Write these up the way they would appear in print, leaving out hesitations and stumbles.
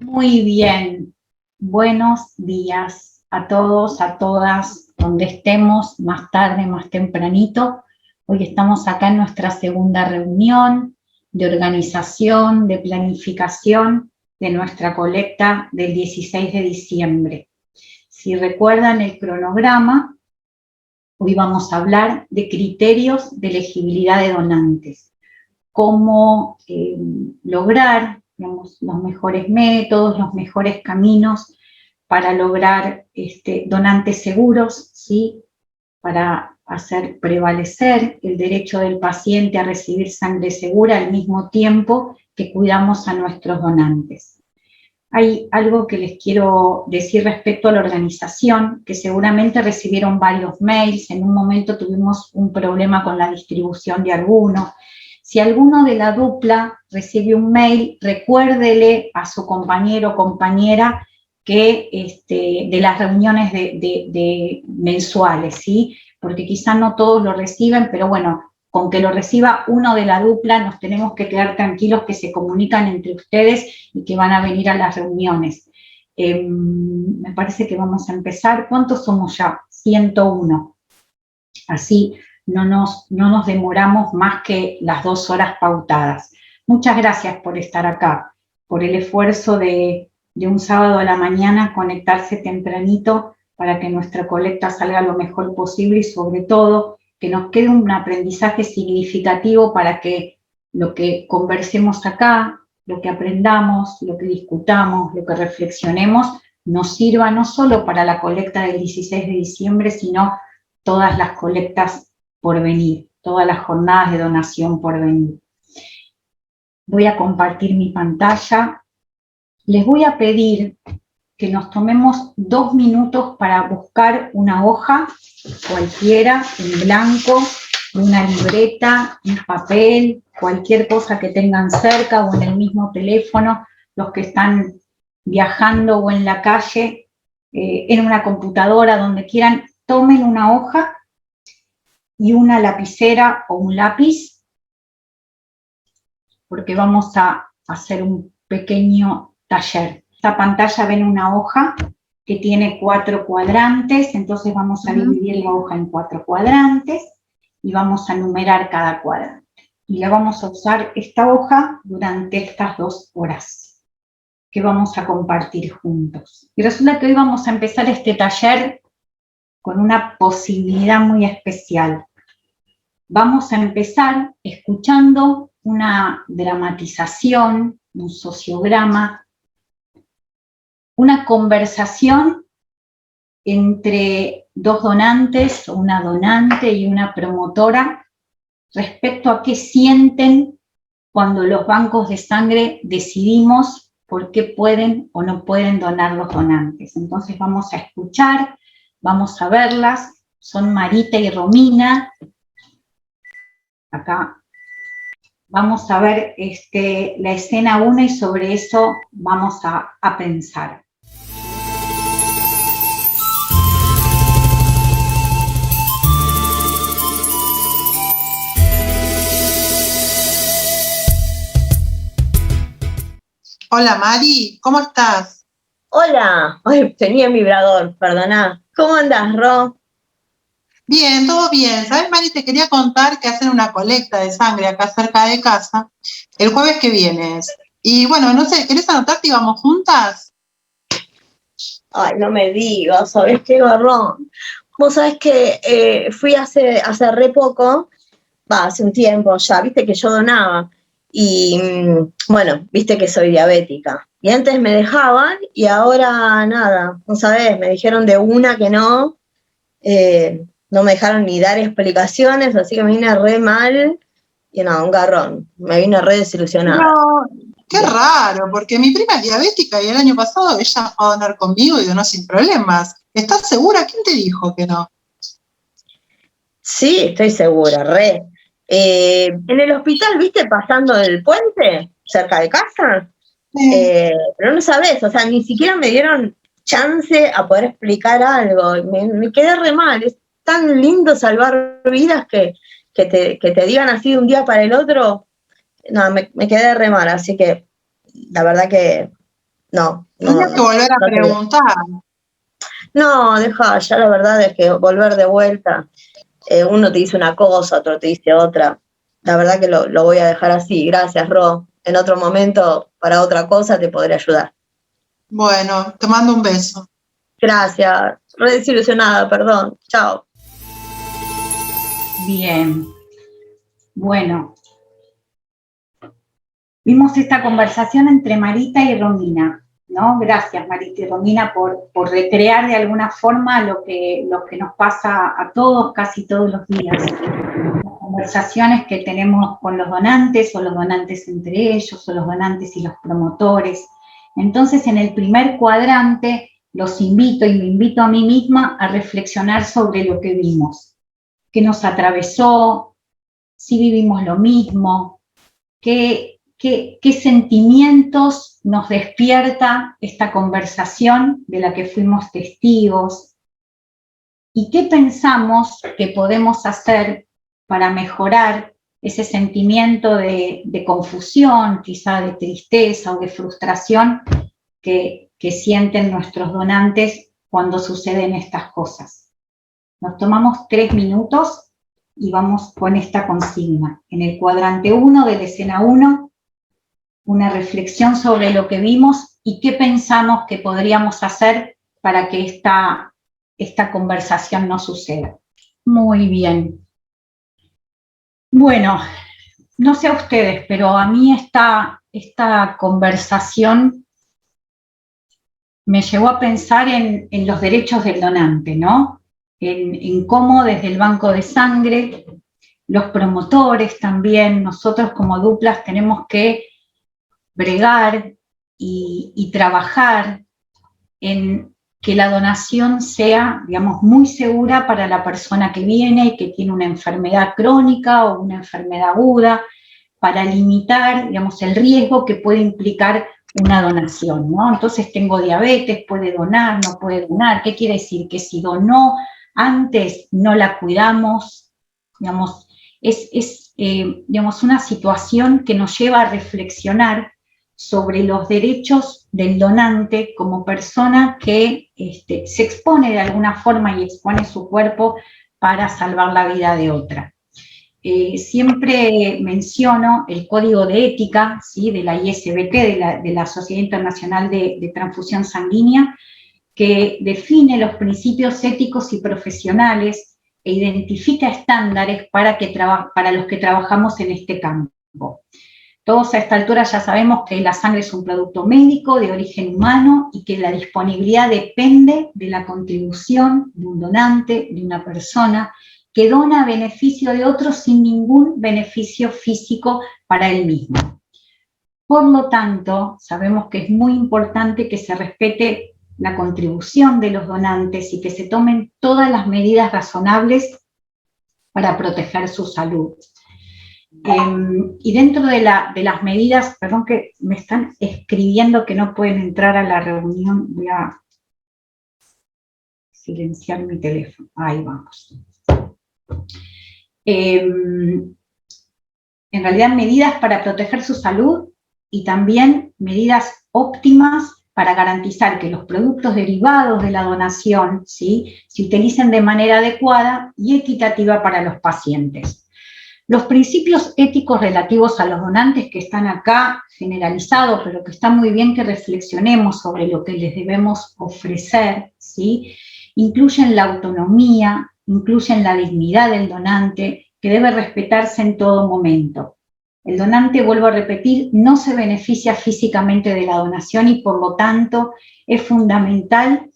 Muy bien, buenos días a todos, a todas, donde estemos, más tarde, más tempranito. Hoy estamos acá en nuestra segunda reunión de organización, de planificación de nuestra colecta del 16 de diciembre. Si recuerdan el cronograma, hoy vamos a hablar de criterios de elegibilidad de donantes, cómo lograr, digamos, los mejores métodos, los mejores caminos para lograr donantes seguros, ¿sí? Para hacer prevalecer el derecho del paciente a recibir sangre segura al mismo tiempo que cuidamos a nuestros donantes. Hay algo que les quiero decir respecto a la organización, que seguramente recibieron varios mails, en un momento tuvimos un problema con la distribución de algunos. Si alguno de la dupla recibe un mail, recuérdele a su compañero o compañera que de las reuniones de mensuales, ¿sí? Porque quizá no todos lo reciben, pero bueno, con que lo reciba uno de la dupla nos tenemos que quedar tranquilos que se comunican entre ustedes y que van a venir a las reuniones. Me parece que vamos a empezar. ¿Cuántos somos ya? 101. Así no nos demoramos más que las 2 horas pautadas. Muchas gracias por estar acá, por el esfuerzo de un sábado a la mañana conectarse tempranito para que nuestra colecta salga lo mejor posible y sobre todo que nos quede un aprendizaje significativo para que lo que conversemos acá, lo que aprendamos, lo que discutamos, lo que reflexionemos, nos sirva no solo para la colecta del 16 de diciembre, sino todas las colectas por venir, todas las jornadas de donación por venir. Voy a compartir mi pantalla. Les voy a pedir que nos tomemos 2 minutos para buscar una hoja cualquiera, en blanco, una libreta, un papel, cualquier cosa que tengan cerca o en el mismo teléfono, los que están viajando o en la calle, en una computadora, donde quieran, tomen una hoja y una lapicera o un lápiz, porque vamos a hacer un pequeño taller. Esta pantalla ven una hoja que tiene 4 cuadrantes, entonces vamos a dividir la hoja en 4 cuadrantes y vamos a numerar cada cuadrante. Y la vamos a usar esta hoja durante estas 2 horas que vamos a compartir juntos. Y resulta que hoy vamos a empezar este taller con una posibilidad muy especial. Vamos a empezar escuchando una dramatización, un sociograma, una conversación entre 2 donantes, una donante y una promotora, respecto a qué sienten cuando los bancos de sangre decidimos por qué pueden o no pueden donar los donantes. Entonces vamos a escuchar, vamos a verlas, son Marita y Romina. Acá vamos a ver la escena 1 y sobre eso vamos a pensar. Hola Mari, ¿cómo estás? Hola, hoy tenía vibrador, perdona. ¿Cómo andás, Ro? Bien, todo bien. ¿Sabes, Mari? Te quería contar que hacen una colecta de sangre acá cerca de casa el jueves que viene. Y bueno, no sé, ¿querés anotarte y vamos juntas? Ay, no me digas, ¿sabés qué garrón? Vos sabés que fui hace re poco, hace un tiempo ya, viste que yo donaba. Y bueno, viste que soy diabética. Y antes me dejaban y ahora nada, no sabés, me dijeron de una que no. No me dejaron ni dar explicaciones, así que me vine re mal y nada, un garrón. Me vine re desilusionada. No, qué raro, porque mi prima es diabética y el año pasado ella fue a donar conmigo y donó sin problemas. ¿Estás segura? ¿Quién te dijo que no? Sí, estoy segura, re. En el hospital, ¿viste? Pasando el puente, cerca de casa. Pero no sabés, o sea, ni siquiera me dieron chance a poder explicar algo. Me quedé re mal. Es tan lindo salvar vidas que te digan así de un día para el otro. No, me quedé re mal, así que la verdad que No. Tienes que volver a preguntar. No, deja, ya la verdad es que volver de vuelta, uno te dice una cosa, otro te dice otra. La verdad que lo voy a dejar así. Gracias, Ro. En otro momento, para otra cosa, te podré ayudar. Bueno, te mando un beso. Gracias. Re desilusionada, perdón. Chao. Bien. Bueno. Vimos esta conversación entre Marita y Romina, ¿no? Gracias, Marita y Romina, por recrear de alguna forma lo que nos pasa a todos, casi todos los días. Las conversaciones que tenemos con los donantes, o los donantes entre ellos, o los donantes y los promotores. Entonces, en el primer cuadrante, los invito y me invito a mí misma a reflexionar sobre lo que vimos. ¿Qué nos atravesó? ¿Si vivimos lo mismo? ¿Qué sentimientos nos despierta esta conversación de la que fuimos testigos? ¿Y qué pensamos que podemos hacer para mejorar ese sentimiento de confusión, quizá de tristeza o de frustración que sienten nuestros donantes cuando suceden estas cosas? Nos tomamos 3 minutos y vamos con esta consigna. En el cuadrante 1 de la escena 1, una reflexión sobre lo que vimos y qué pensamos que podríamos hacer para que esta conversación no suceda. Muy bien. Bueno, no sé a ustedes, pero a mí esta conversación me llevó a pensar en los derechos del donante, ¿no? En cómo desde el banco de sangre, los promotores también, nosotros como duplas tenemos que bregar y trabajar en que la donación sea, digamos, muy segura para la persona que viene y que tiene una enfermedad crónica o una enfermedad aguda, para limitar, digamos, el riesgo que puede implicar una donación, ¿no? Entonces tengo diabetes, puede donar, no puede donar. ¿Qué quiere decir? Que si donó antes no la cuidamos, digamos, digamos, una situación que nos lleva a reflexionar sobre los derechos del donante como persona que se expone de alguna forma y expone su cuerpo para salvar la vida de otra. Siempre menciono el código de ética, ¿sí?, de la ISBT, de la Sociedad Internacional de Transfusión Sanguínea, que define los principios éticos y profesionales e identifica estándares para los que trabajamos en este campo. Todos a esta altura ya sabemos que la sangre es un producto médico de origen humano y que la disponibilidad depende de la contribución de un donante, de una persona que dona a beneficio de otros sin ningún beneficio físico para él mismo. Por lo tanto, sabemos que es muy importante que se respete la contribución de los donantes y que se tomen todas las medidas razonables para proteger su salud. Y dentro de las medidas, perdón que me están escribiendo que no pueden entrar a la reunión, voy a silenciar mi teléfono, ahí vamos. En realidad medidas para proteger su salud y también medidas óptimas para garantizar que los productos derivados de la donación, ¿sí?, se utilicen de manera adecuada y equitativa para los pacientes. Los principios éticos relativos a los donantes que están acá generalizados, pero que está muy bien que reflexionemos sobre lo que les debemos ofrecer, ¿sí?, incluyen la autonomía, incluyen la dignidad del donante, que debe respetarse en todo momento. El donante, vuelvo a repetir, no se beneficia físicamente de la donación y por lo tanto es fundamental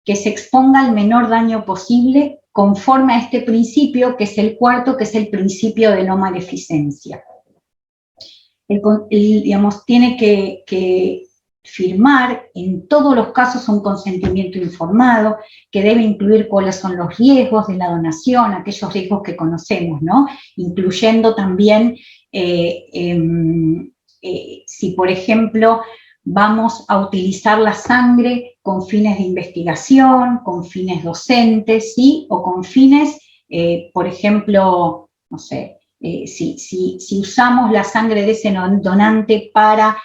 que se exponga al menor daño posible conforme a este principio, que es el cuarto, que es el principio de no maleficencia. Digamos, tiene que firmar en todos los casos un consentimiento informado que debe incluir cuáles son los riesgos de la donación, aquellos riesgos que conocemos, ¿no? Incluyendo también si, por ejemplo, vamos a utilizar la sangre con fines de investigación, con fines docentes, ¿sí?, o con fines, por ejemplo, no sé, si usamos la sangre de ese donante para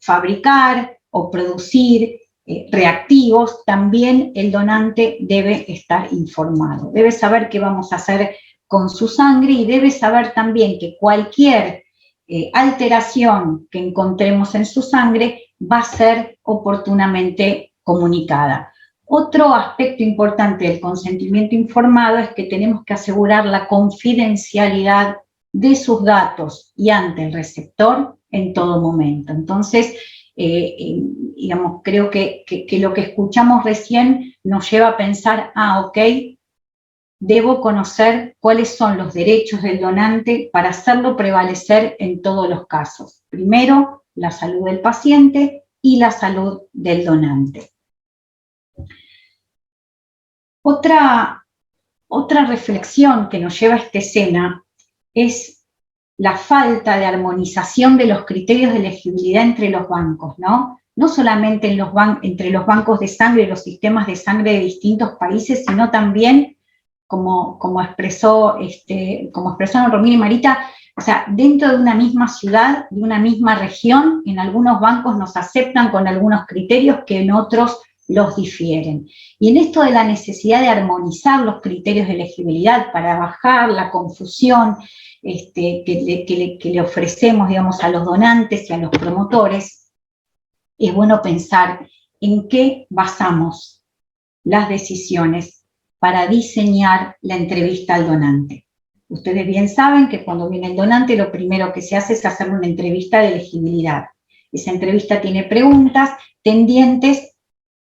fabricar o producir reactivos, también el donante debe estar informado. Debe saber qué vamos a hacer con su sangre y debe saber también que cualquier alteración que encontremos en su sangre va a ser oportunamente comunicada. Otro aspecto importante del consentimiento informado es que tenemos que asegurar la confidencialidad de sus datos y ante el receptor en todo momento. Entonces, digamos, creo que lo que escuchamos recién nos lleva a pensar, ok, debo conocer cuáles son los derechos del donante para hacerlo prevalecer en todos los casos. Primero, la salud del paciente y la salud del donante. Otra reflexión que nos lleva a esta escena es la falta de armonización de los criterios de elegibilidad entre los bancos, ¿no? No solamente entre los bancos de sangre y los sistemas de sangre de distintos países, sino también, como expresó Romina y Marita, o sea, dentro de una misma ciudad, de una misma región, en algunos bancos nos aceptan con algunos criterios que en otros los difieren. Y en esto de la necesidad de armonizar los criterios de elegibilidad para bajar la confusión que le ofrecemos, digamos, a los donantes y a los promotores, es bueno pensar en qué basamos las decisiones para diseñar la entrevista al donante. Ustedes bien saben que cuando viene el donante lo primero que se hace es hacer una entrevista de elegibilidad. Esa entrevista tiene preguntas tendientes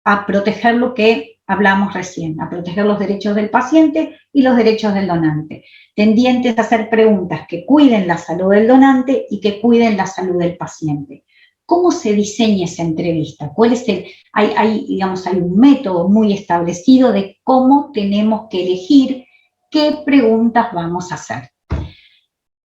a proteger lo que hablamos recién, a proteger los derechos del paciente y los derechos del donante, tendientes a hacer preguntas que cuiden la salud del donante y que cuiden la salud del paciente. ¿Cómo se diseña esa entrevista? ¿Cuál es hay un método muy establecido de cómo tenemos que elegir qué preguntas vamos a hacer?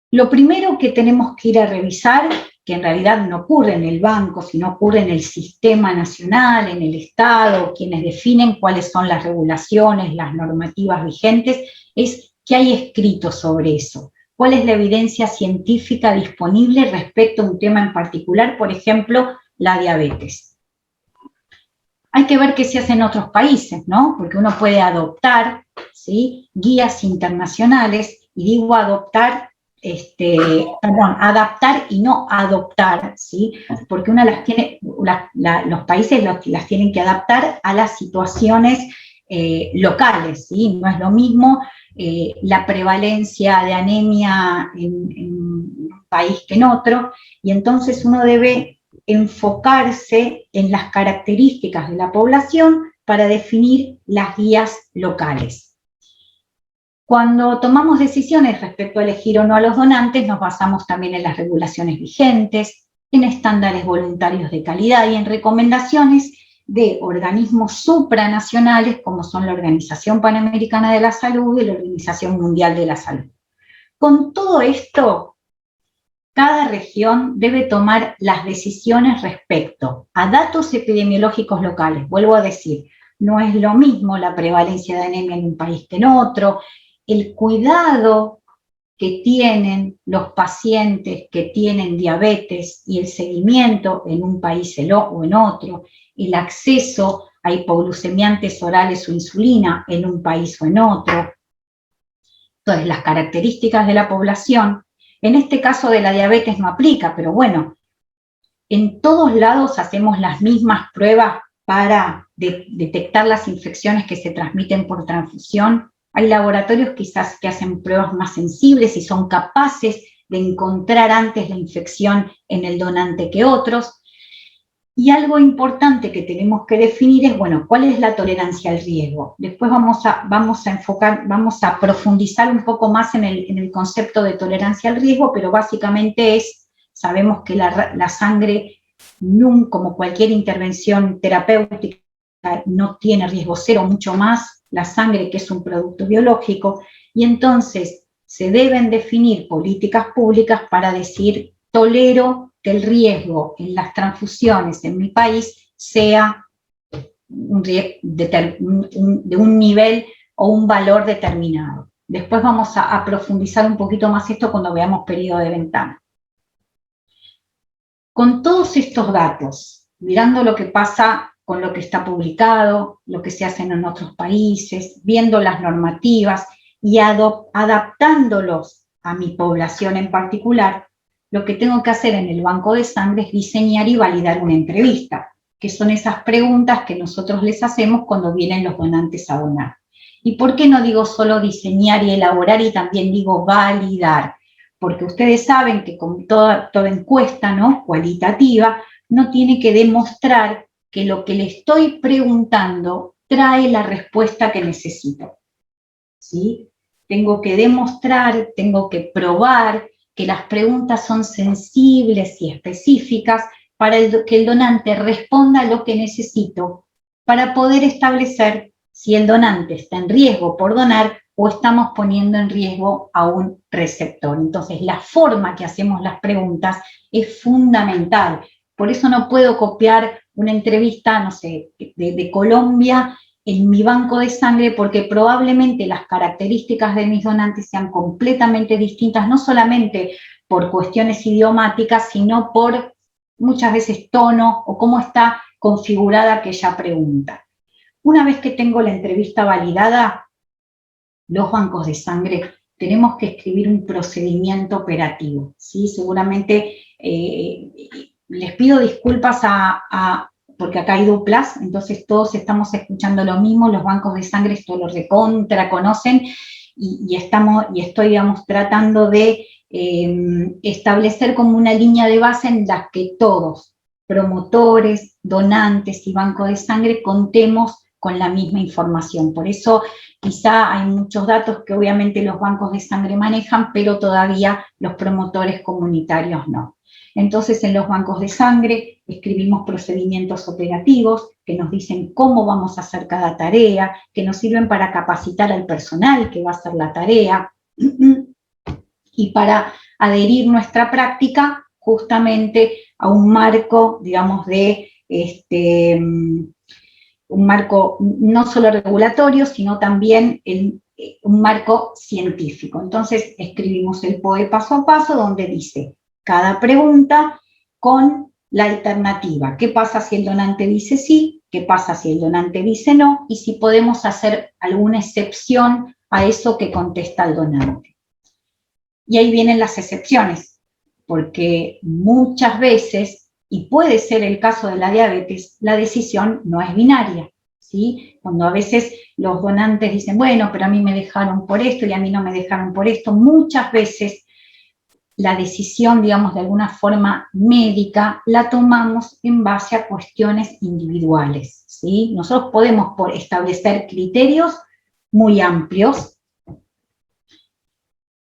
Lo primero que tenemos que ir a revisar, que en realidad no ocurre en el banco, sino ocurre en el sistema nacional, en el Estado, quienes definen cuáles son las regulaciones, las normativas vigentes, es qué hay escrito sobre eso. ¿Cuál es la evidencia científica disponible respecto a un tema en particular, por ejemplo, la diabetes? Hay que ver qué se hace en otros países, ¿no? Porque uno puede adoptar, ¿sí?, guías internacionales, y digo adoptar, adaptar y no adoptar, ¿sí? Porque uno las tiene, los países las tienen que adaptar a las situaciones locales, ¿sí? No es lo mismo la prevalencia de anemia en un país que en otro, y entonces uno debe enfocarse en las características de la población para definir las guías locales. Cuando tomamos decisiones respecto a elegir o no a los donantes, nos basamos también en las regulaciones vigentes, en estándares voluntarios de calidad y en recomendaciones de organismos supranacionales como son la Organización Panamericana de la Salud y la Organización Mundial de la Salud. Con todo esto, cada región debe tomar las decisiones respecto a datos epidemiológicos locales. Vuelvo a decir, no es lo mismo la prevalencia de anemia en un país que en otro, el cuidado que tienen los pacientes que tienen diabetes y el seguimiento en un país o en otro, el acceso a hipoglucemiantes orales o insulina en un país o en otro. Entonces, las características de la población, en este caso de la diabetes no aplica, pero bueno, en todos lados hacemos las mismas pruebas para detectar las infecciones que se transmiten por transfusión. Hay laboratorios quizás que hacen pruebas más sensibles y son capaces de encontrar antes la infección en el donante que otros. Y algo importante que tenemos que definir es, bueno, ¿cuál es la tolerancia al riesgo? Después vamos a profundizar un poco más en el concepto de tolerancia al riesgo, pero básicamente sabemos que la sangre, como cualquier intervención terapéutica, no tiene riesgo cero, mucho más la sangre que es un producto biológico, y entonces se deben definir políticas públicas para decir, tolero que el riesgo en las transfusiones en mi país sea de un nivel o un valor determinado. Después vamos a profundizar un poquito más esto cuando veamos periodo de ventana. Con todos estos datos, mirando lo que pasa con lo que está publicado, lo que se hace en otros países, viendo las normativas y adaptándolos a mi población en particular, lo que tengo que hacer en el banco de sangre es diseñar y validar una entrevista, que son esas preguntas que nosotros les hacemos cuando vienen los donantes a donar. ¿Y por qué no digo solo diseñar y elaborar y también digo validar? Porque ustedes saben que con toda encuesta, ¿no?, cualitativa, no tiene que demostrar que lo que le estoy preguntando trae la respuesta que necesito, ¿sí? Tengo que demostrar, tengo que probar que las preguntas son sensibles y específicas para que el donante responda a lo que necesito para poder establecer si el donante está en riesgo por donar o estamos poniendo en riesgo a un receptor. Entonces, la forma que hacemos las preguntas es fundamental. Por eso no puedo copiar una entrevista, no sé, de Colombia en mi banco de sangre, porque probablemente las características de mis donantes sean completamente distintas, no solamente por cuestiones idiomáticas, sino por muchas veces tono o cómo está configurada aquella pregunta. Una vez que tengo la entrevista validada, los bancos de sangre tenemos que escribir un procedimiento operativo, ¿sí? Seguramente les pido disculpas porque acá hay duplas, entonces todos estamos escuchando lo mismo, los bancos de sangre esto lo recontra conocen y estoy, digamos, tratando de establecer como una línea de base en la que todos, promotores, donantes y bancos de sangre, contemos con la misma información. Por eso quizá hay muchos datos que obviamente los bancos de sangre manejan, pero todavía los promotores comunitarios no. Entonces, en los bancos de sangre escribimos procedimientos operativos que nos dicen cómo vamos a hacer cada tarea, que nos sirven para capacitar al personal que va a hacer la tarea y para adherir nuestra práctica justamente a un marco, digamos, de un marco no solo regulatorio, sino también un marco científico. Entonces, escribimos el POE paso a paso, donde dice cada pregunta con la alternativa. ¿Qué pasa si el donante dice sí? ¿Qué pasa si el donante dice no? Y si podemos hacer alguna excepción a eso que contesta el donante. Y ahí vienen las excepciones, porque muchas veces, y puede ser el caso de la diabetes, la decisión no es binaria, ¿sí? Cuando a veces los donantes dicen, bueno, pero a mí me dejaron por esto y a mí no me dejaron por esto, muchas veces la decisión, digamos, de alguna forma médica, la tomamos en base a cuestiones individuales, ¿sí? Nosotros podemos establecer criterios muy amplios,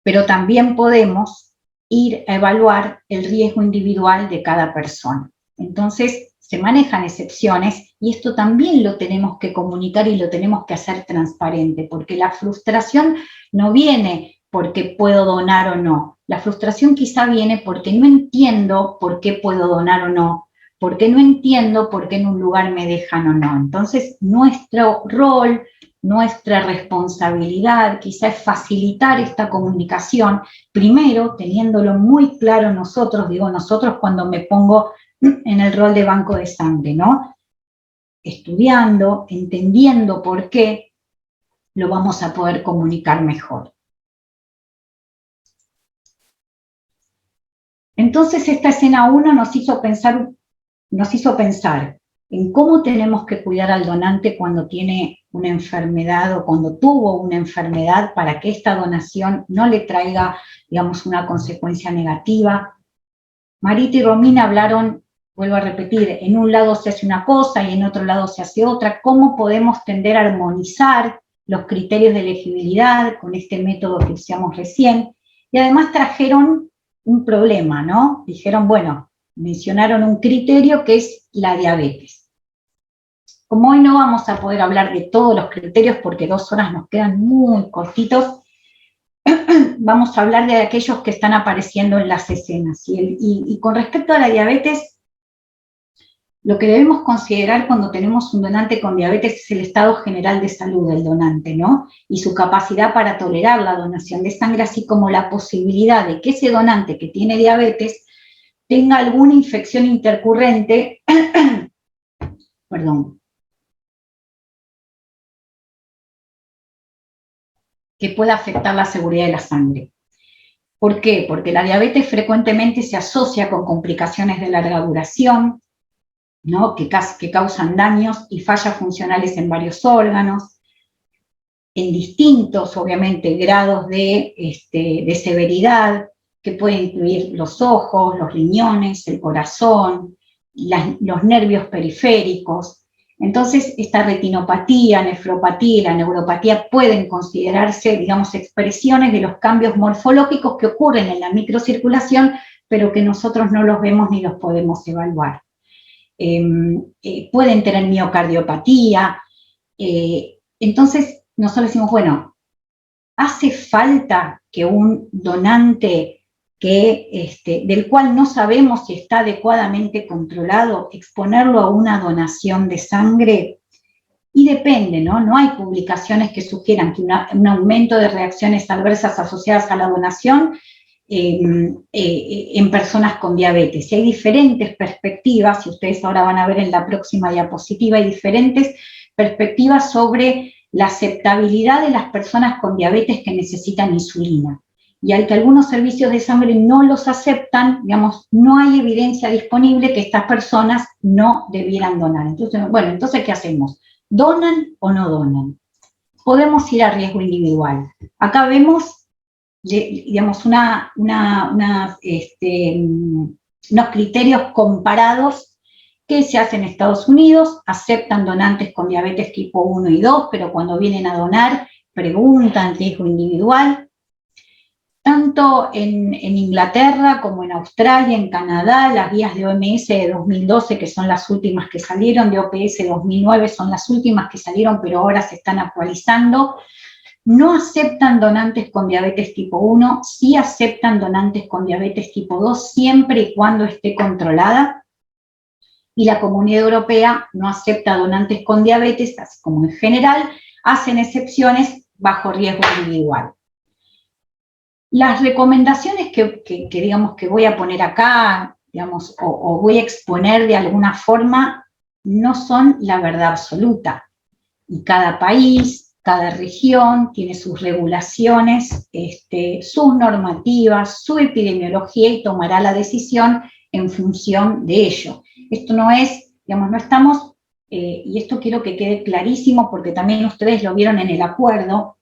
pero también podemos ir a evaluar el riesgo individual de cada persona. Entonces, se manejan excepciones y esto también lo tenemos que comunicar y lo tenemos que hacer transparente, porque la frustración no viene porque puedo donar o no. La frustración quizá viene porque no entiendo por qué puedo donar o no, porque no entiendo por qué en un lugar me dejan o no. Entonces, nuestro rol, nuestra responsabilidad quizá es facilitar esta comunicación, primero teniéndolo muy claro nosotros, digo nosotros cuando me pongo en el rol de banco de sangre, ¿no? Estudiando, entendiendo por qué, lo vamos a poder comunicar mejor. Entonces esta escena 1 nos hizo pensar en cómo tenemos que cuidar al donante cuando tiene una enfermedad o cuando tuvo una enfermedad para que esta donación no le traiga, digamos, una consecuencia negativa. Marita y Romina hablaron, vuelvo a repetir, en un lado se hace una cosa y en otro lado se hace otra. ¿Cómo podemos tender a armonizar los criterios de elegibilidad con este método que usamos recién? Y además trajeron un problema, ¿no? Dijeron, bueno, mencionaron un criterio que es la diabetes. Como hoy no vamos a poder hablar de todos los criterios porque 2 horas nos quedan muy cortitos, vamos a hablar de aquellos que están apareciendo en las escenas. Y con respecto a la diabetes, lo que debemos considerar cuando tenemos un donante con diabetes es el estado general de salud del donante, ¿no? Y su capacidad para tolerar la donación de sangre, así como la posibilidad de que ese donante que tiene diabetes tenga alguna infección intercurrente, perdón, que pueda afectar la seguridad de la sangre. ¿Por qué? Porque la diabetes frecuentemente se asocia con complicaciones de larga duración, ¿no? que causan daños y fallas funcionales en varios órganos, en distintos, obviamente, grados de severidad, que puede incluir los ojos, los riñones, el corazón, los nervios periféricos. Entonces, esta retinopatía, nefropatía y la neuropatía pueden considerarse, digamos, expresiones de los cambios morfológicos que ocurren en la microcirculación, pero que nosotros no los vemos ni los podemos evaluar. Pueden tener miocardiopatía. Entonces, nosotros decimos, bueno, ¿hace falta que un donante del cual no sabemos si está adecuadamente controlado, exponerlo a una donación de sangre? Y depende, ¿no? No hay publicaciones que sugieran que un aumento de reacciones adversas asociadas a la donación en personas con diabetes. Y hay diferentes perspectivas, y ustedes ahora van a ver en la próxima diapositiva, hay diferentes perspectivas sobre la aceptabilidad de las personas con diabetes que necesitan insulina. Y al que algunos servicios de sangre no los aceptan, digamos, no hay evidencia disponible que estas personas no debieran donar. Entonces, bueno, entonces, ¿qué hacemos? ¿Donan o no donan? Podemos ir a riesgo individual. Acá vemos, digamos, unos criterios comparados que se hacen en Estados Unidos, aceptan donantes con diabetes tipo 1 y 2, pero cuando vienen a donar, preguntan riesgo individual. Tanto en Inglaterra como en Australia, en Canadá, las guías de OMS de 2012, que son las últimas que salieron, de OPS 2009 son las últimas que salieron, pero ahora se están actualizando, no aceptan donantes con diabetes tipo 1, sí aceptan donantes con diabetes tipo 2, siempre y cuando esté controlada, y la Comunidad Europea no acepta donantes con diabetes, así como en general, hacen excepciones bajo riesgo individual. Las recomendaciones que digamos que voy a poner acá, digamos, o voy a exponer de alguna forma, no son la verdad absoluta. Y cada país, cada región tiene sus regulaciones, sus normativas, su epidemiología y tomará la decisión en función de ello. Esto no es, digamos, no estamos, y esto quiero que quede clarísimo porque también ustedes lo vieron en el acuerdo,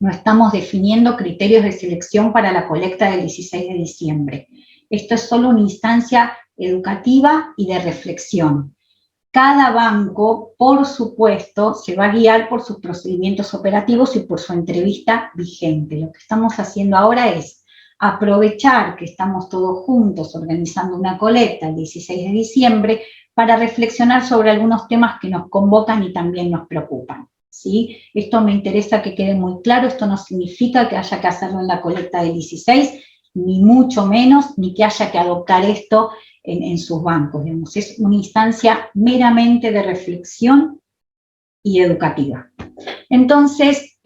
no estamos definiendo criterios de selección para la colecta del 16 de diciembre. Esto es solo una instancia educativa y de reflexión. Cada banco, por supuesto, se va a guiar por sus procedimientos operativos y por su entrevista vigente. Lo que estamos haciendo ahora es aprovechar que estamos todos juntos organizando una colecta el 16 de diciembre para reflexionar sobre algunos temas que nos convocan y también nos preocupan. ¿Sí? Esto me interesa que quede muy claro, esto no significa que haya que hacerlo en la colecta del 16, ni mucho menos, ni que haya que adoptar esto en sus bancos, digamos. Es una instancia meramente de reflexión y educativa. Entonces,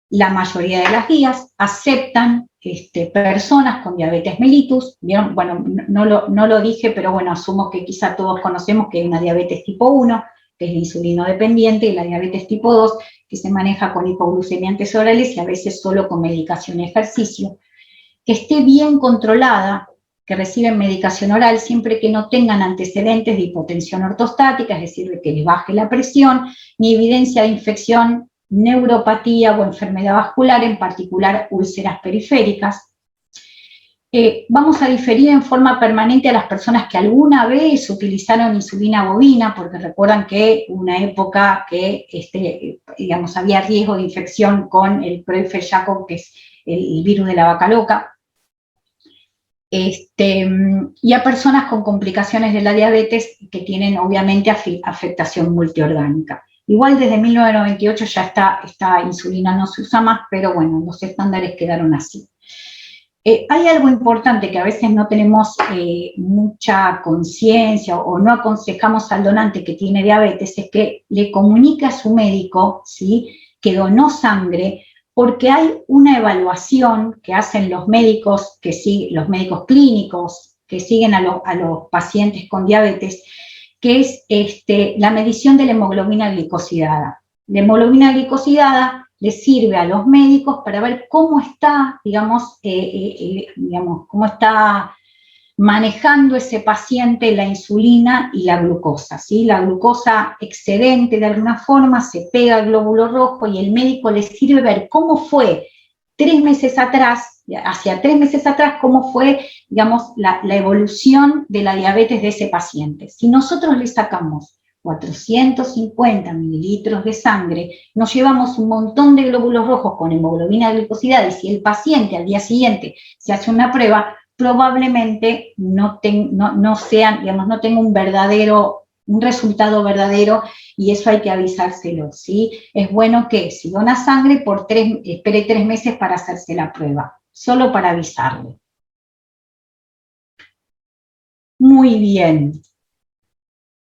la mayoría de las guías aceptan personas con diabetes mellitus, ¿vieron? Bueno, no lo dije, pero bueno, asumo que quizá todos conocemos que hay una diabetes tipo 1, que es la insulino dependiente, y la diabetes tipo 2, que se maneja con hipoglucemiantes orales y a veces solo con medicación y ejercicio, que esté bien controlada, que reciben medicación oral siempre que no tengan antecedentes de hipotensión ortostática, es decir, de que les baje la presión, ni evidencia de infección, neuropatía o enfermedad vascular, en particular úlceras periféricas. Vamos a diferir en forma permanente a las personas que alguna vez utilizaron insulina bovina, porque recuerdan que una época que digamos, había riesgo de infección con el Creutzfeldt-Jakob, que es el virus de la vaca loca, y a personas con complicaciones de la diabetes que tienen obviamente afectación multiorgánica. Igual desde 1998 ya esta insulina no se usa más, pero bueno, los estándares quedaron así. Hay algo importante que a veces no tenemos mucha conciencia o no aconsejamos al donante que tiene diabetes, es que le comunique a su médico, ¿sí?, que donó sangre porque hay una evaluación que hacen los médicos, los médicos clínicos que siguen a los pacientes con diabetes, que es la medición de la hemoglobina glicosilada. La hemoglobina glicosilada le sirve a los médicos para ver cómo está, digamos, cómo está manejando ese paciente la insulina y la glucosa, ¿sí? La glucosa excedente de alguna forma se pega al glóbulo rojo y el médico le sirve ver cómo fue 3 meses atrás, hacia 3 meses atrás, cómo fue, digamos, la evolución de la diabetes de ese paciente. Si nosotros le sacamos 450 mililitros de sangre, nos llevamos un montón de glóbulos rojos con hemoglobina glicosilada, y si el paciente al día siguiente se hace una prueba, probablemente no tenga un resultado verdadero, y eso hay que avisárselo, ¿sí? Es bueno que si dona sangre, espere 3 meses para hacerse la prueba, solo para avisarle. Muy bien.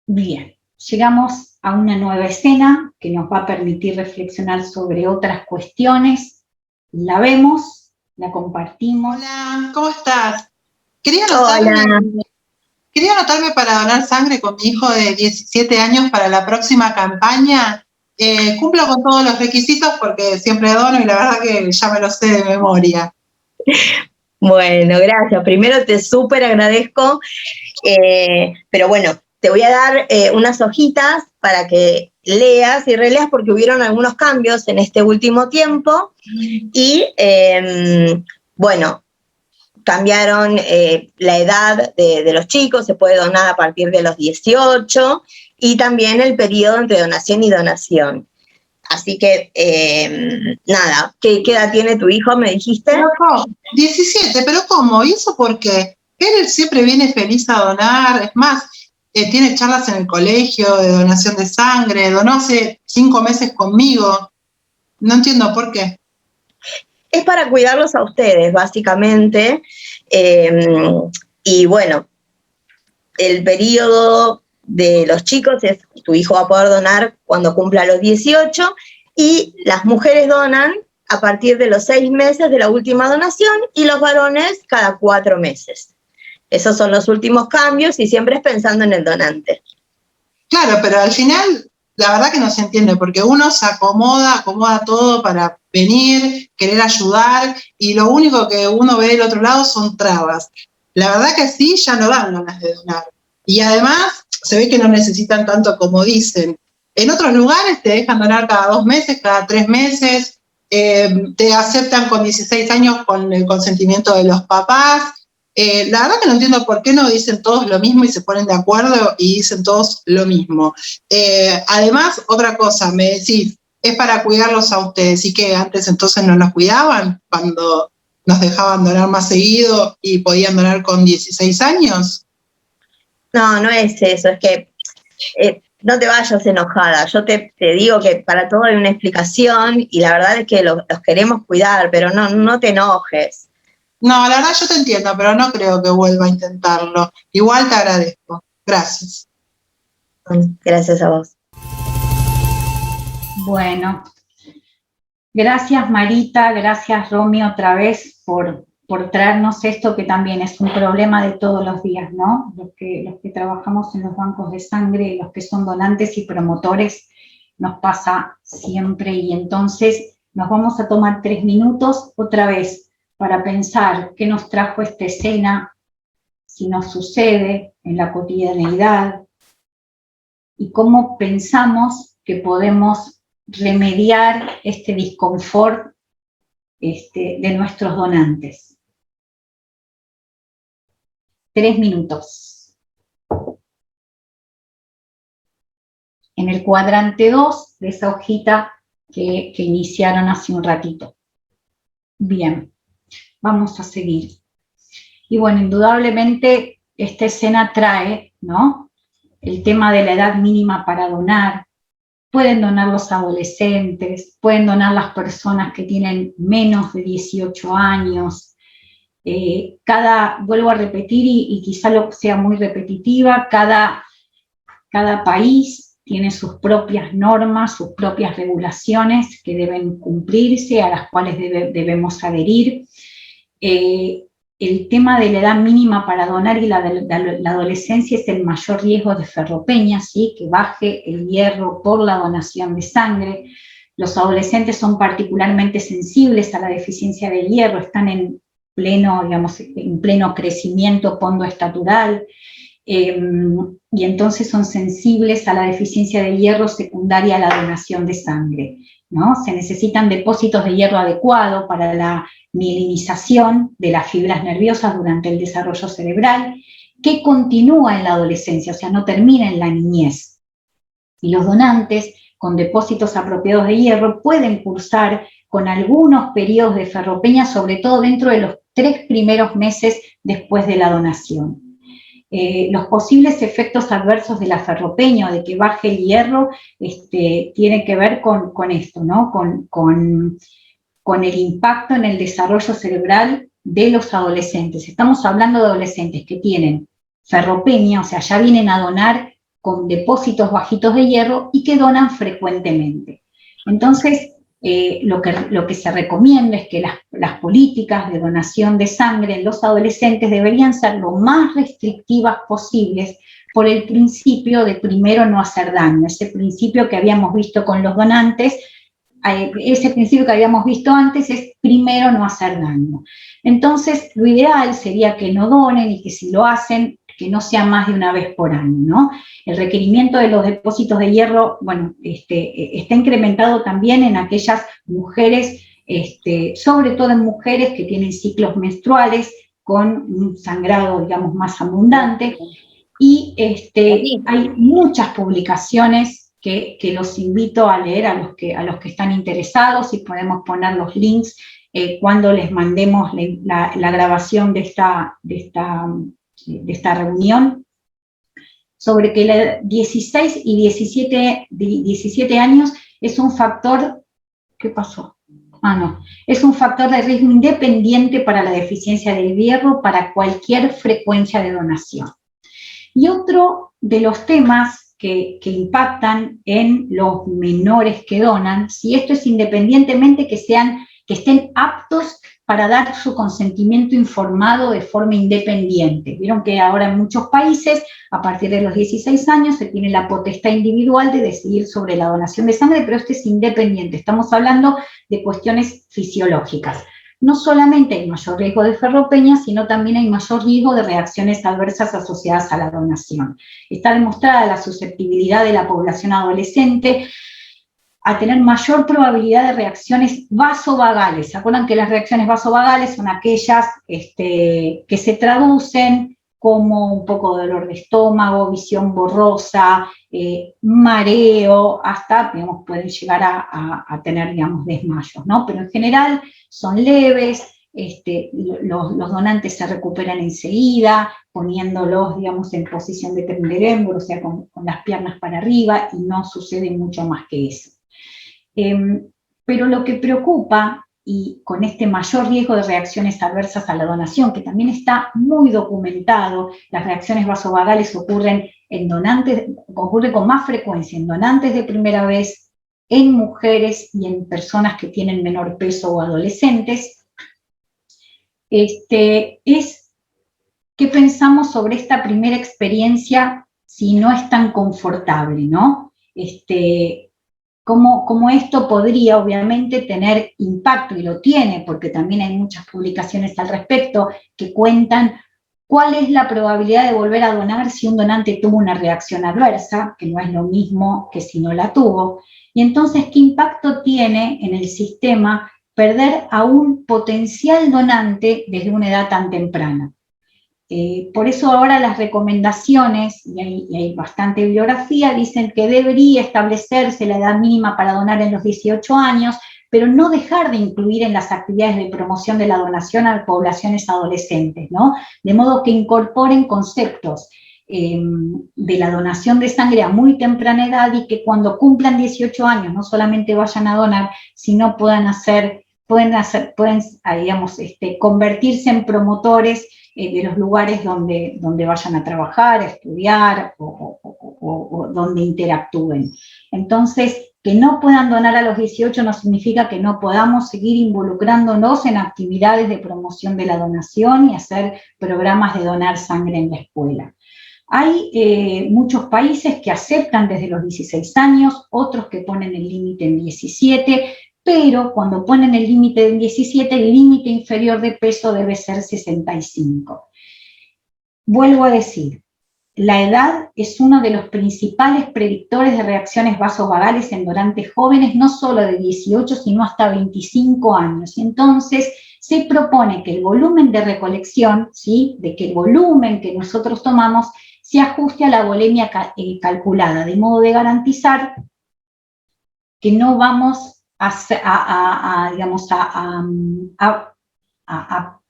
Bien, llegamos a una nueva escena que nos va a permitir reflexionar sobre otras cuestiones. La vemos, la compartimos. Hola, ¿cómo estás? Quería anotarme para donar sangre con mi hijo de 17 años para la próxima campaña. Cumplo con todos los requisitos porque siempre dono y la verdad que ya me lo sé de memoria. Bueno, gracias. Primero te súper agradezco, pero bueno, te voy a dar unas hojitas para que leas y releas porque hubieron algunos cambios en este último tiempo y, bueno, cambiaron la edad de los chicos, se puede donar a partir de los 18 y también el periodo entre donación y donación. Así que, nada, ¿qué edad tiene tu hijo, me dijiste? No, 17, pero ¿cómo? ¿Y eso por qué? Él siempre viene feliz a donar, es más, tiene charlas en el colegio de donación de sangre, donó hace 5 meses conmigo, no entiendo por qué. Es para cuidarlos a ustedes, básicamente, y bueno, el periodo de los chicos es, tu hijo va a poder donar cuando cumpla los 18 y las mujeres donan a partir de los 6 meses de la última donación y los varones cada 4 meses. Esos son los últimos cambios y siempre es pensando en el donante. Claro, pero al final la verdad que no se entiende porque uno se acomoda todo para venir, querer ayudar y lo único que uno ve del otro lado son trabas. La verdad que sí, ya no dan ganas de donar. Y además se ve que no necesitan tanto como dicen. En otros lugares te dejan donar cada 2 meses, cada 3 meses, te aceptan con 16 años con el consentimiento de los papás. La verdad que no entiendo por qué no dicen todos lo mismo y se ponen de acuerdo y dicen todos lo mismo. Además, otra cosa, me decís, es para cuidarlos a ustedes. ¿Y qué? ¿Antes entonces no nos cuidaban cuando nos dejaban donar más seguido y podían donar con 16 años? No, no es eso, es que no te vayas enojada. Yo te digo que para todo hay una explicación y la verdad es que los queremos cuidar, pero no te enojes. No, la verdad yo te entiendo, pero no creo que vuelva a intentarlo. Igual te agradezco. Gracias. Gracias a vos. Bueno, gracias Marita, gracias Romy otra vez por traernos esto que también es un problema de todos los días, ¿no? Los que trabajamos en los bancos de sangre, los que son donantes y promotores, nos pasa siempre y entonces nos vamos a tomar 3 minutos otra vez para pensar qué nos trajo esta escena, si nos sucede en la cotidianeidad y cómo pensamos que podemos remediar este disconfort de nuestros donantes. 3 minutos. En el cuadrante 2 de esa hojita que iniciaron hace un ratito. Bien, vamos a seguir. Y bueno, indudablemente esta escena trae, ¿no?, el tema de la edad mínima para donar. Pueden donar los adolescentes, pueden donar las personas que tienen menos de 18 años. Vuelvo a repetir y quizá sea muy repetitiva, cada país tiene sus propias normas, sus propias regulaciones que deben cumplirse, a las cuales debemos adherir. El tema de la edad mínima para donar y la adolescencia es el mayor riesgo de ferropenia, ¿sí? Que baje el hierro por la donación de sangre. Los adolescentes son particularmente sensibles a la deficiencia de hierro, están en pleno crecimiento pondoestatural, y entonces son sensibles a la deficiencia de hierro secundaria a la donación de sangre, ¿no? Se necesitan depósitos de hierro adecuados para la mielinización de las fibras nerviosas durante el desarrollo cerebral, que continúa en la adolescencia, o sea, no termina en la niñez. Y los donantes con depósitos apropiados de hierro pueden cursar con algunos periodos de ferropenia, sobre todo dentro de los 3 primeros meses después de la donación. Los posibles efectos adversos de la ferropenia o de que baje el hierro tienen que ver con esto, ¿no? Con el impacto en el desarrollo cerebral de los adolescentes. Estamos hablando de adolescentes que tienen ferropenia, o sea, ya vienen a donar con depósitos bajitos de hierro y que donan frecuentemente. Entonces, lo que se recomienda es que las políticas de donación de sangre en los adolescentes deberían ser lo más restrictivas posibles por el principio de primero no hacer daño, ese principio que habíamos visto con los donantes. Ese principio que habíamos visto antes es primero no hacer daño. Entonces, lo ideal sería que no donen y que si lo hacen, que no sea más de una vez por año, ¿no? El requerimiento de los depósitos de hierro, bueno, está incrementado también en aquellas mujeres, sobre todo en mujeres que tienen ciclos menstruales con un sangrado, digamos, más abundante, y hay muchas publicaciones que los invito a leer a los que están interesados, y podemos poner los links cuando les mandemos la grabación de esta reunión, sobre que 16 y 17 años es un factor, ¿qué pasó? Es un factor de riesgo independiente para la deficiencia de hierro para cualquier frecuencia de donación. Y otro de los temas que impactan en los menores que donan, si esto es independientemente que estén aptos para dar su consentimiento informado de forma independiente. Vieron que ahora en muchos países, a partir de los 16 años, se tiene la potestad individual de decidir sobre la donación de sangre, pero este es independiente. Estamos hablando de cuestiones fisiológicas. No solamente hay mayor riesgo de ferropenia, sino también hay mayor riesgo de reacciones adversas asociadas a la donación. Está demostrada la susceptibilidad de la población adolescente a tener mayor probabilidad de reacciones vasovagales. ¿Se acuerdan que las reacciones vasovagales son aquellas que se traducen como un poco de dolor de estómago, visión borrosa, mareo, hasta, digamos, pueden llegar a tener, digamos, desmayos, ¿no? Pero en general son leves, los donantes se recuperan enseguida, poniéndolos, digamos, en posición de Trendelenburg, o sea, con las piernas para arriba, y no sucede mucho más que eso. Pero lo que preocupa, y con este mayor riesgo de reacciones adversas a la donación, que también está muy documentado, las reacciones vasovagales ocurren con más frecuencia en donantes de primera vez, en mujeres y en personas que tienen menor peso o adolescentes, es qué pensamos sobre esta primera experiencia si no es tan confortable, ¿no? Cómo esto podría obviamente tener impacto, y lo tiene, porque también hay muchas publicaciones al respecto que cuentan cuál es la probabilidad de volver a donar si un donante tuvo una reacción adversa, que no es lo mismo que si no la tuvo, y entonces qué impacto tiene en el sistema perder a un potencial donante desde una edad tan temprana. Por eso ahora las recomendaciones, y hay bastante bibliografía, dicen que debería establecerse la edad mínima para donar en los 18 años, pero no dejar de incluir en las actividades de promoción de la donación a poblaciones adolescentes, ¿no? De modo que incorporen conceptos de la donación de sangre a muy temprana edad, y que cuando cumplan 18 años no solamente vayan a donar, sino puedan hacer digamos, convertirse en promotores de los lugares donde vayan a trabajar, a estudiar o donde interactúen. Entonces, que no puedan donar a los 18 no significa que no podamos seguir involucrándonos en actividades de promoción de la donación y hacer programas de donar sangre en la escuela. Hay muchos países que aceptan desde los 16 años, otros que ponen el límite en 17, pero cuando ponen el límite en 17, el límite inferior de peso debe ser 65. Vuelvo a decir, la edad es uno de los principales predictores de reacciones vasovagales en donantes jóvenes, no solo de 18, sino hasta 25 años. Y entonces se propone que el volumen de recolección, ¿sí?, de que el volumen que nosotros tomamos se ajuste a la volemia calculada, de modo de garantizar que no vamos a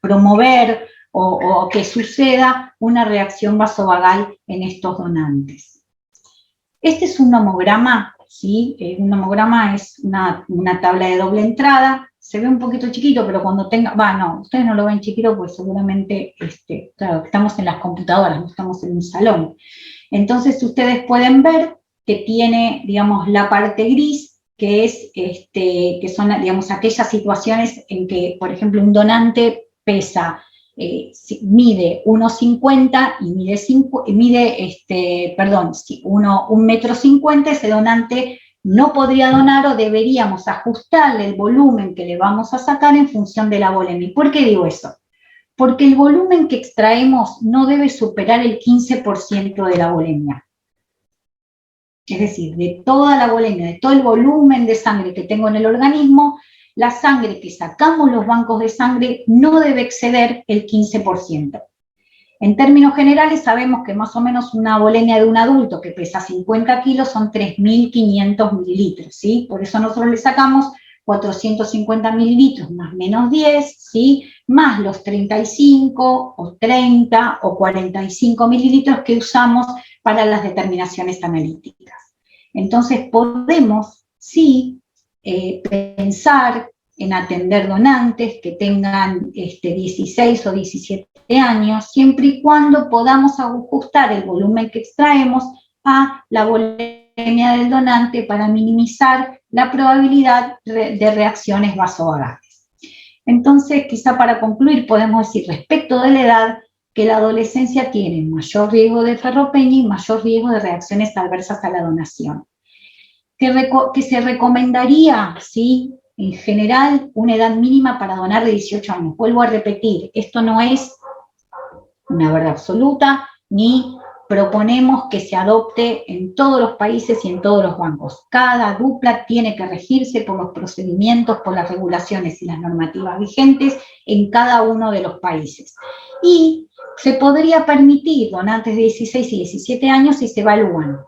promover o que suceda una reacción vasovagal en estos donantes. Este es un nomograma, ¿sí? Un nomograma es una tabla de doble entrada, se ve un poquito chiquito, pero cuando tenga, no, ustedes no lo ven chiquito, pues seguramente, claro, estamos en las computadoras, no estamos en un salón. Entonces ustedes pueden ver que tiene, digamos, la parte gris, que es, que son, digamos, aquellas situaciones en que, por ejemplo, un donante pesa, mide 1,50 y mide 1,50 m, ese donante no podría donar o deberíamos ajustarle el volumen que le vamos a sacar en función de la volemia. ¿Por qué digo eso? Porque el volumen que extraemos no debe superar el 15% de la volemia. Es decir, de toda la volemia, de todo el volumen de sangre que tengo en el organismo, la sangre que sacamos los bancos de sangre no debe exceder el 15%. En términos generales sabemos que más o menos una volemia de un adulto que pesa 50 kilos son 3.500 mililitros, ¿sí? Por eso nosotros le sacamos 450 mililitros más menos 10, ¿sí? Más los 35 o 30 o 45 mililitros que usamos para las determinaciones analíticas. Entonces podemos, sí, pensar en atender donantes que tengan 16 o 17 años, siempre y cuando podamos ajustar el volumen que extraemos a la volemia del donante para minimizar la probabilidad de reacciones vasovagales. Entonces, quizá para concluir, podemos decir respecto de la edad que la adolescencia tiene mayor riesgo de ferropenia y mayor riesgo de reacciones adversas a la donación. Que se recomendaría, ¿sí?, en general, una edad mínima para donar de 18 años. Vuelvo a repetir, esto no es una verdad absoluta, ni proponemos que se adopte en todos los países y en todos los bancos. Cada dupla tiene que regirse por los procedimientos, por las regulaciones y las normativas vigentes en cada uno de los países. Y se podría permitir donantes de 16 y 17 años si se evalúan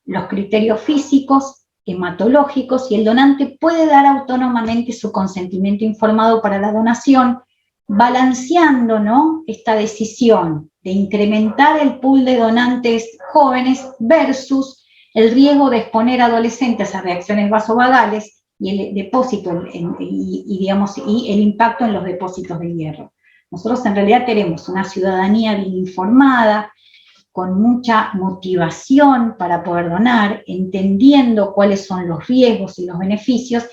los criterios físicos, hematológicos, y el donante puede dar autónomamente su consentimiento informado para la donación, balanceando, ¿no?, esta decisión de incrementar el pool de donantes jóvenes versus el riesgo de exponer a adolescentes a reacciones vasovagales y el depósito y el impacto en los depósitos de hierro. Nosotros en realidad queremos una ciudadanía bien informada, con mucha motivación para poder donar, entendiendo cuáles son los riesgos y los beneficios,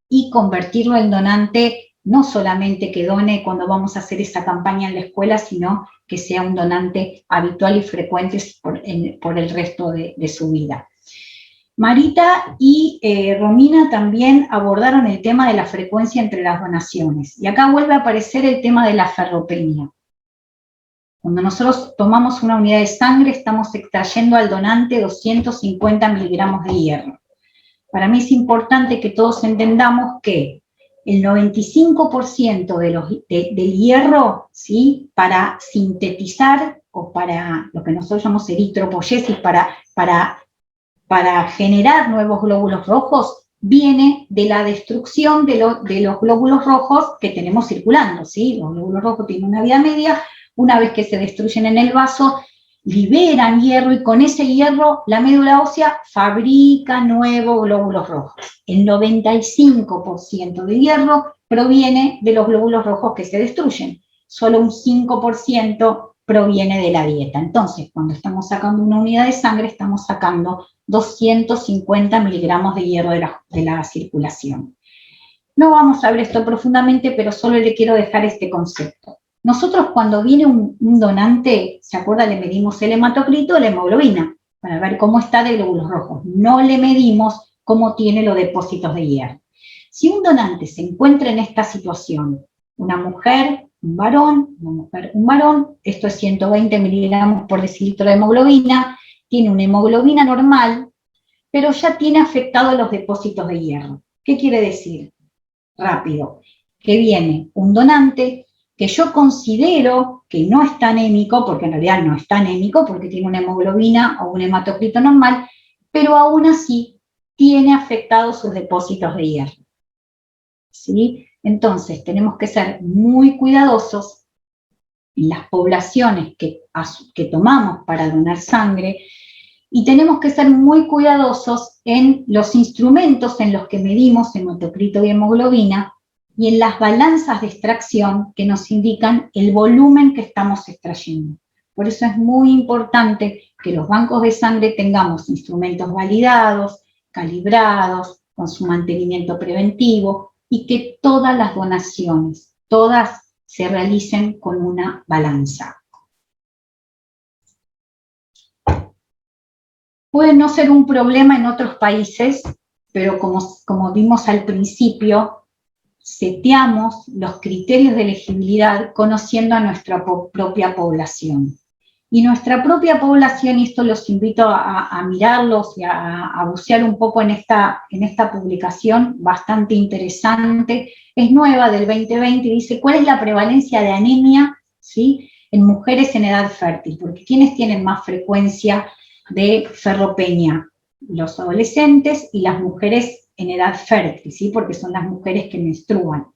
y convertirlo en donante, no solamente que done cuando vamos a hacer esa campaña en la escuela, sino que sea un donante habitual y frecuente por el resto de su vida. Marita y Romina también abordaron el tema de la frecuencia entre las donaciones, y acá vuelve a aparecer el tema de la ferropenia. Cuando nosotros tomamos una unidad de sangre, estamos extrayendo al donante 250 miligramos de hierro. Para mí es importante que todos entendamos que el 95% del hierro, ¿sí?, para sintetizar, o para lo que nosotros llamamos eritropoyesis, para generar nuevos glóbulos rojos, viene de la destrucción de los glóbulos rojos que tenemos circulando, ¿sí? Los glóbulos rojos tienen una vida media. Una vez que se destruyen en el vaso, liberan hierro, y con ese hierro la médula ósea fabrica nuevos glóbulos rojos. El 95% de hierro proviene de los glóbulos rojos que se destruyen. Solo un 5% proviene de la dieta. Entonces, cuando estamos sacando una unidad de sangre, estamos sacando 250 miligramos de hierro de la circulación. No vamos a ver esto profundamente, pero solo le quiero dejar este concepto. Nosotros cuando viene un donante, ¿se acuerda? Le medimos el hematocrito, la hemoglobina, para ver cómo está de glóbulos rojos. No le medimos cómo tiene los depósitos de hierro. Si un donante se encuentra en esta situación, una mujer, un varón, una mujer, un varón, esto es 120 miligramos por decilitro de hemoglobina, tiene una hemoglobina normal, pero ya tiene afectados los depósitos de hierro. ¿Qué quiere decir? Rápido, que viene un donante que yo considero que no está anémico, porque en realidad no está anémico, porque tiene una hemoglobina o un hematocrito normal, pero aún así tiene afectados sus depósitos de hierro. ¿Sí? Entonces, tenemos que ser muy cuidadosos en las poblaciones que tomamos para donar sangre, y tenemos que ser muy cuidadosos en los instrumentos en los que medimos hematocrito y hemoglobina y en las balanzas de extracción que nos indican el volumen que estamos extrayendo. Por eso es muy importante que los bancos de sangre tengamos instrumentos validados, calibrados, con su mantenimiento preventivo y que todas las donaciones, todas se realicen con una balanza. Puede no ser un problema en otros países, pero como vimos al principio, seteamos los criterios de elegibilidad conociendo a nuestra propia población. Y nuestra propia población, y esto los invito a mirarlos y a bucear un poco en esta publicación bastante interesante, es nueva del 2020, y dice ¿cuál es la prevalencia de anemia, ¿sí?, en mujeres en edad fértil? Porque ¿quiénes tienen más frecuencia de ferropenia? Los adolescentes y las mujeres en edad fértil, ¿sí?, porque son las mujeres que menstruan.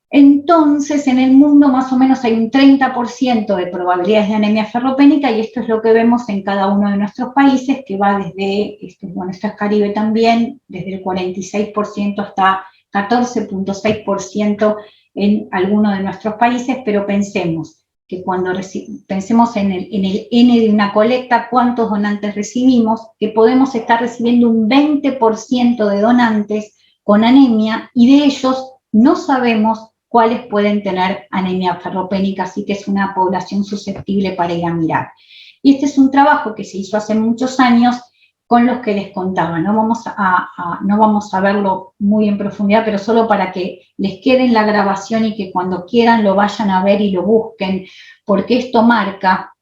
Entonces, en el mundo más o menos hay un 30% de probabilidades de anemia ferropénica, y esto es lo que vemos en cada uno de nuestros países, que va desde, bueno, esto es Caribe también, desde el 46% hasta 14.6% en algunos de nuestros países, pero pensemos que cuando pensemos en el N de una colecta, cuántos donantes recibimos, que podemos estar recibiendo un 20% de donantes con anemia, y de ellos no sabemos cuáles pueden tener anemia ferropénica, así que es una población susceptible para ir a mirar. Y este es un trabajo que se hizo hace muchos años con los que les contaba. No vamos a verlo muy en profundidad, pero solo para que les quede en la grabación y que cuando quieran lo vayan a ver y lo busquen, porque esto marca,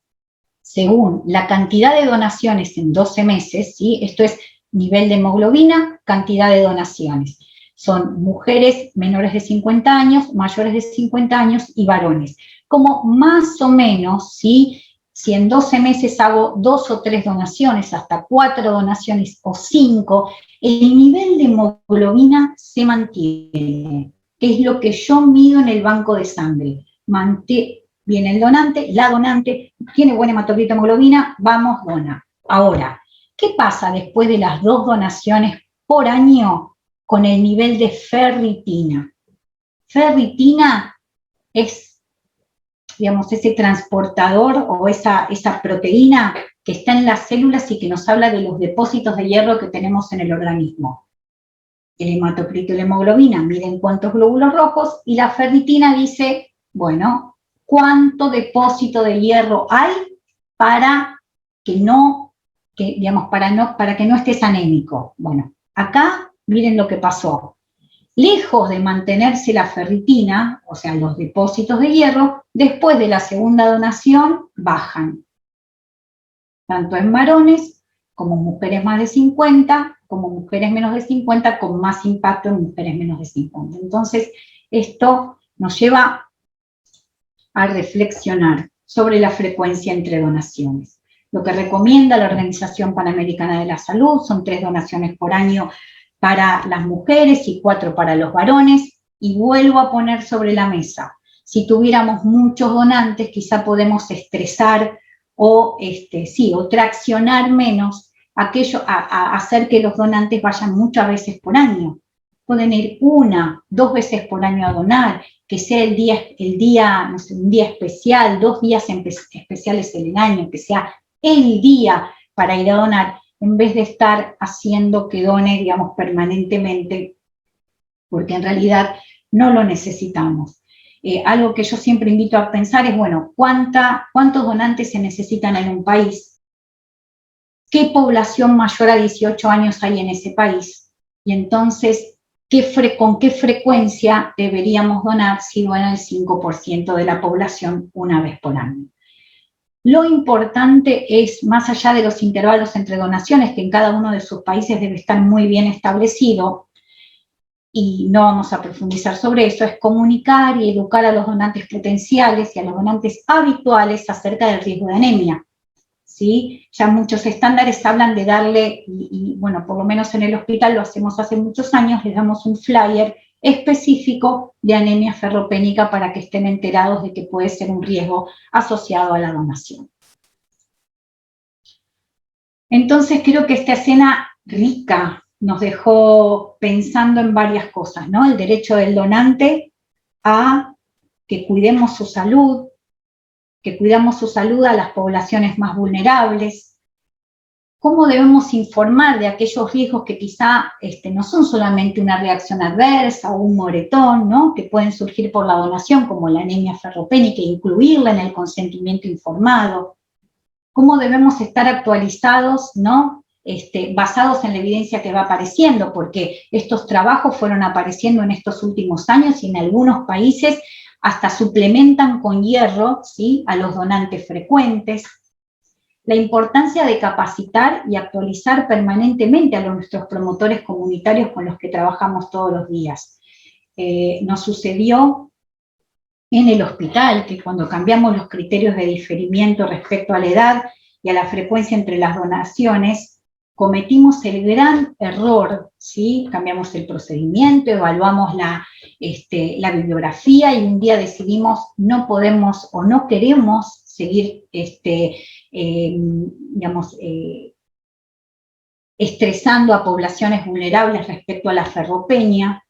según la cantidad de donaciones en 12 meses, ¿sí? Esto es nivel de hemoglobina, cantidad de donaciones. Son mujeres menores de 50 años, mayores de 50 años y varones. Como más o menos, ¿sí?, si en 12 meses hago 2 o 3 donaciones, hasta 4 donaciones o 5, el nivel de hemoglobina se mantiene, que es lo que yo mido en el banco de sangre. Viene el donante, la donante, tiene buena hematocrito hemoglobina, vamos, dona. Ahora, ¿qué pasa después de las 2 donaciones por año con el nivel de ferritina? Ferritina es, digamos, ese transportador o esa proteína que está en las células y que nos habla de los depósitos de hierro que tenemos en el organismo. El hematocrito y la hemoglobina miden cuántos glóbulos rojos, y la ferritina dice, bueno, cuánto depósito de hierro hay para que no estés anémico. Bueno, acá miren lo que pasó. Lejos de mantenerse la ferritina, o sea, los depósitos de hierro, después de la segunda donación bajan. Tanto en varones como mujeres más de 50, como mujeres menos de 50, con más impacto en mujeres menos de 50. Entonces, esto nos lleva a reflexionar sobre la frecuencia entre donaciones. Lo que recomienda la Organización Panamericana de la Salud son 3 donaciones por año para las mujeres y 4 para los varones, y vuelvo a poner sobre la mesa, si tuviéramos muchos donantes, quizá podemos estresar o traccionar menos a hacer que los donantes vayan muchas veces por año, pueden ir 1, 2 veces por año a donar, que sea el día, no sé, un día especial, 2 días especiales en el año, que sea el día para ir a donar, en vez de estar haciendo que done, digamos, permanentemente, porque en realidad no lo necesitamos. Algo que yo siempre invito a pensar es, bueno, ¿cuántos donantes se necesitan en un país? ¿Qué población mayor a 18 años hay en ese país? Y entonces, ¿con qué frecuencia deberíamos donar si dona el 5% de la población una vez por año? Lo importante es, más allá de los intervalos entre donaciones, que en cada uno de sus países debe estar muy bien establecido, y no vamos a profundizar sobre eso, es comunicar y educar a los donantes potenciales y a los donantes habituales acerca del riesgo de anemia. ¿Sí? Ya muchos estándares hablan de darle, y bueno, por lo menos en el hospital lo hacemos hace muchos años, les damos un flyer específico de anemia ferropénica para que estén enterados de que puede ser un riesgo asociado a la donación. Entonces creo que esta escena rica nos dejó pensando en varias cosas, ¿no? El derecho del donante a que cuidemos su salud, que cuidamos su salud a las poblaciones más vulnerables, cómo debemos informar de aquellos riesgos que quizá no son solamente una reacción adversa o un moretón, ¿no? Que pueden surgir por la donación, como la anemia ferropénica, e incluirla en el consentimiento informado, cómo debemos estar actualizados, ¿no? Basados en la evidencia que va apareciendo, porque estos trabajos fueron apareciendo en estos últimos años y en algunos países hasta suplementan con hierro, ¿sí?, a los donantes frecuentes. La importancia de capacitar y actualizar permanentemente a nuestros promotores comunitarios con los que trabajamos todos los días. Nos sucedió en el hospital que cuando cambiamos los criterios de diferimiento respecto a la edad y a la frecuencia entre las donaciones, cometimos el gran error, ¿sí? Cambiamos el procedimiento, evaluamos la bibliografía y un día decidimos no podemos o no queremos seguir, estresando a poblaciones vulnerables respecto a la ferropenia,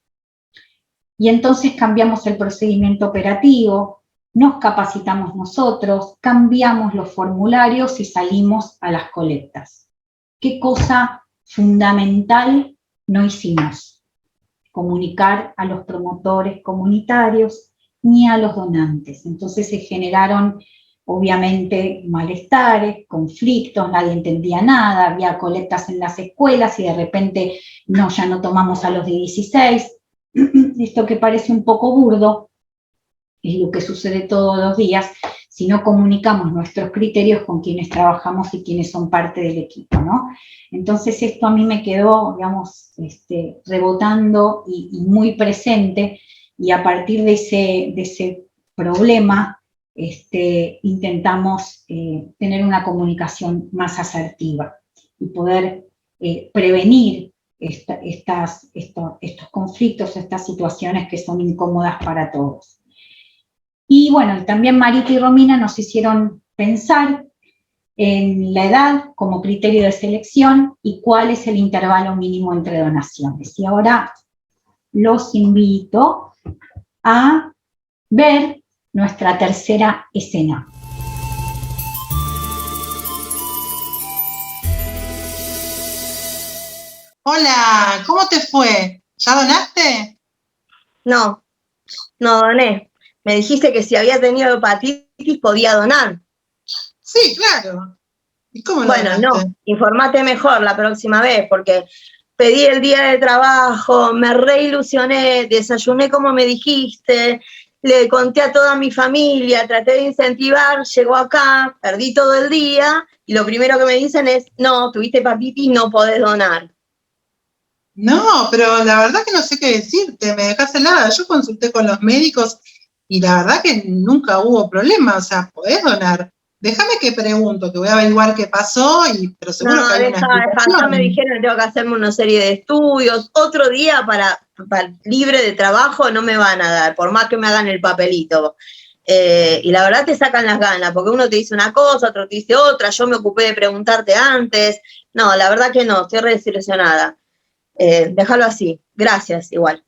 y entonces cambiamos el procedimiento operativo, nos capacitamos nosotros, cambiamos los formularios y salimos a las colectas. ¿Qué cosa fundamental no hicimos? Comunicar a los promotores comunitarios ni a los donantes. Entonces se generaron, obviamente, malestares, conflictos, nadie entendía nada, había colectas en las escuelas y de repente ya no tomamos a los de 16. Esto que parece un poco burdo es lo que sucede todos los días si no comunicamos nuestros criterios con quienes trabajamos y quienes son parte del equipo, ¿no? Entonces esto a mí me quedó, digamos, rebotando y muy presente, y a partir de ese problema intentamos tener una comunicación más asertiva y poder prevenir estos conflictos, estas situaciones que son incómodas para todos. Y bueno, también Marita y Romina nos hicieron pensar en la edad como criterio de selección y cuál es el intervalo mínimo entre donaciones. Y ahora los invito a ver nuestra tercera escena. Hola, ¿cómo te fue? ¿Ya donaste? No doné. Me dijiste que si había tenido hepatitis podía donar. Sí, claro. ¿Y cómo lo Bueno, donaste? no, informate mejor la próxima vez, porque pedí el día de trabajo, me reilusioné, desayuné como me dijiste, le conté a toda mi familia, traté de incentivar, llegó acá, perdí todo el día, y lo primero que me dicen es, no, tuviste hepatitis, no podés donar. No, pero la verdad que no sé qué decirte, me dejaste helada. Yo consulté con los médicos y la verdad que nunca hubo problema, o sea, podés donar. Déjame que pregunto, que voy a averiguar qué pasó, pero seguro No, que hay una explicación. ya me dijeron que tengo que hacerme una serie de estudios, otro día para libre de trabajo no me van a dar, por más que me hagan el papelito. Y la verdad te sacan las ganas, porque uno te dice una cosa, otro te dice otra, yo me ocupé de preguntarte antes. No, la verdad que no, estoy re desilusionada. Déjalo así. Gracias, igual.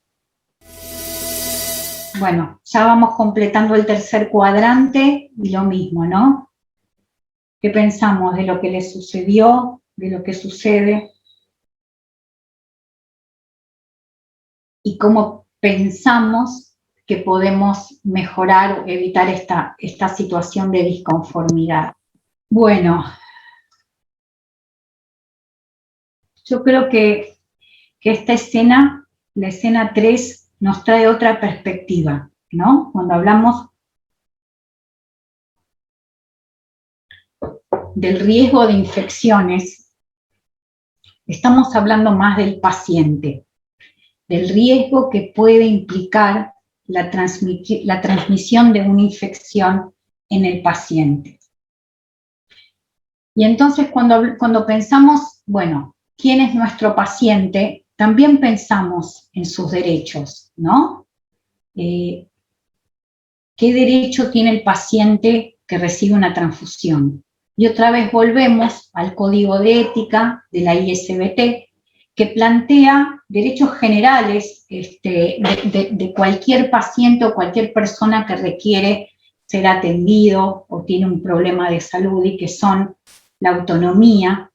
Bueno, ya vamos completando el tercer cuadrante y lo mismo, ¿no? ¿Qué pensamos de lo que le sucedió, de lo que sucede? Y cómo pensamos que podemos mejorar o evitar esta situación de disconformidad. Bueno, yo creo que esta escena, la escena 3, nos trae otra perspectiva, ¿no? Cuando hablamos del riesgo de infecciones, estamos hablando más del paciente, del riesgo que puede implicar la transmisión de una infección en el paciente. Y entonces cuando pensamos, bueno, ¿quién es nuestro paciente? También pensamos en sus derechos, ¿no? ¿Qué derecho tiene el paciente que recibe una transfusión? Y otra vez volvemos al código de ética de la ISBT, que plantea derechos generales de cualquier paciente o cualquier persona que requiere ser atendido o tiene un problema de salud, y que son la autonomía,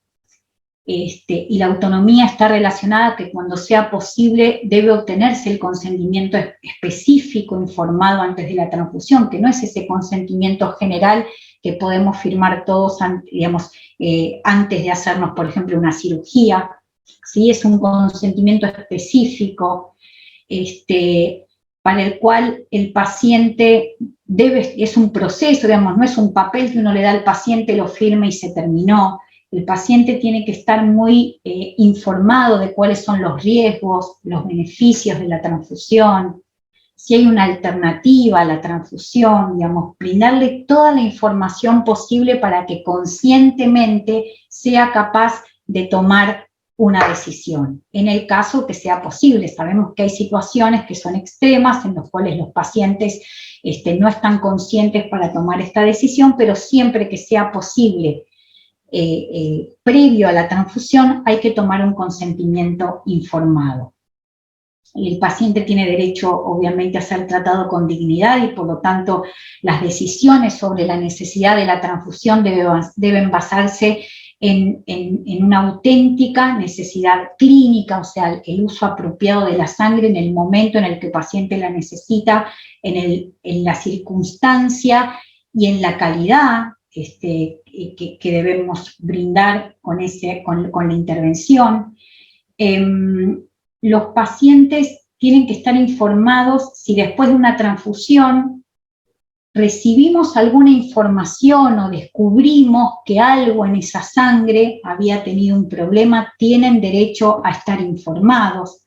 y la autonomía está relacionada que cuando sea posible debe obtenerse el consentimiento específico informado antes de la transfusión, que no es ese consentimiento general que podemos firmar todos, digamos, antes de hacernos, por ejemplo, una cirugía. ¿Sí? Es un consentimiento específico para el cual el paciente es un proceso, digamos, no es un papel que uno le da al paciente, lo firma y se terminó. El paciente tiene que estar muy informado de cuáles son los riesgos, los beneficios de la transfusión, si hay una alternativa a la transfusión, digamos, brindarle toda la información posible para que conscientemente sea capaz de tomar una decisión, en el caso que sea posible. Sabemos que hay situaciones que son extremas, en las cuales los pacientes no están conscientes para tomar esta decisión, pero siempre que sea posible, previo a la transfusión, hay que tomar un consentimiento informado. El paciente tiene derecho, obviamente, a ser tratado con dignidad, y por lo tanto las decisiones sobre la necesidad de la transfusión deben basarse en una auténtica necesidad clínica, o sea, el uso apropiado de la sangre en el momento en el que el paciente la necesita, en la circunstancia y en la calidad que debemos brindar con la intervención. Los pacientes tienen que estar informados si después de una transfusión recibimos alguna información o descubrimos que algo en esa sangre había tenido un problema, tienen derecho a estar informados.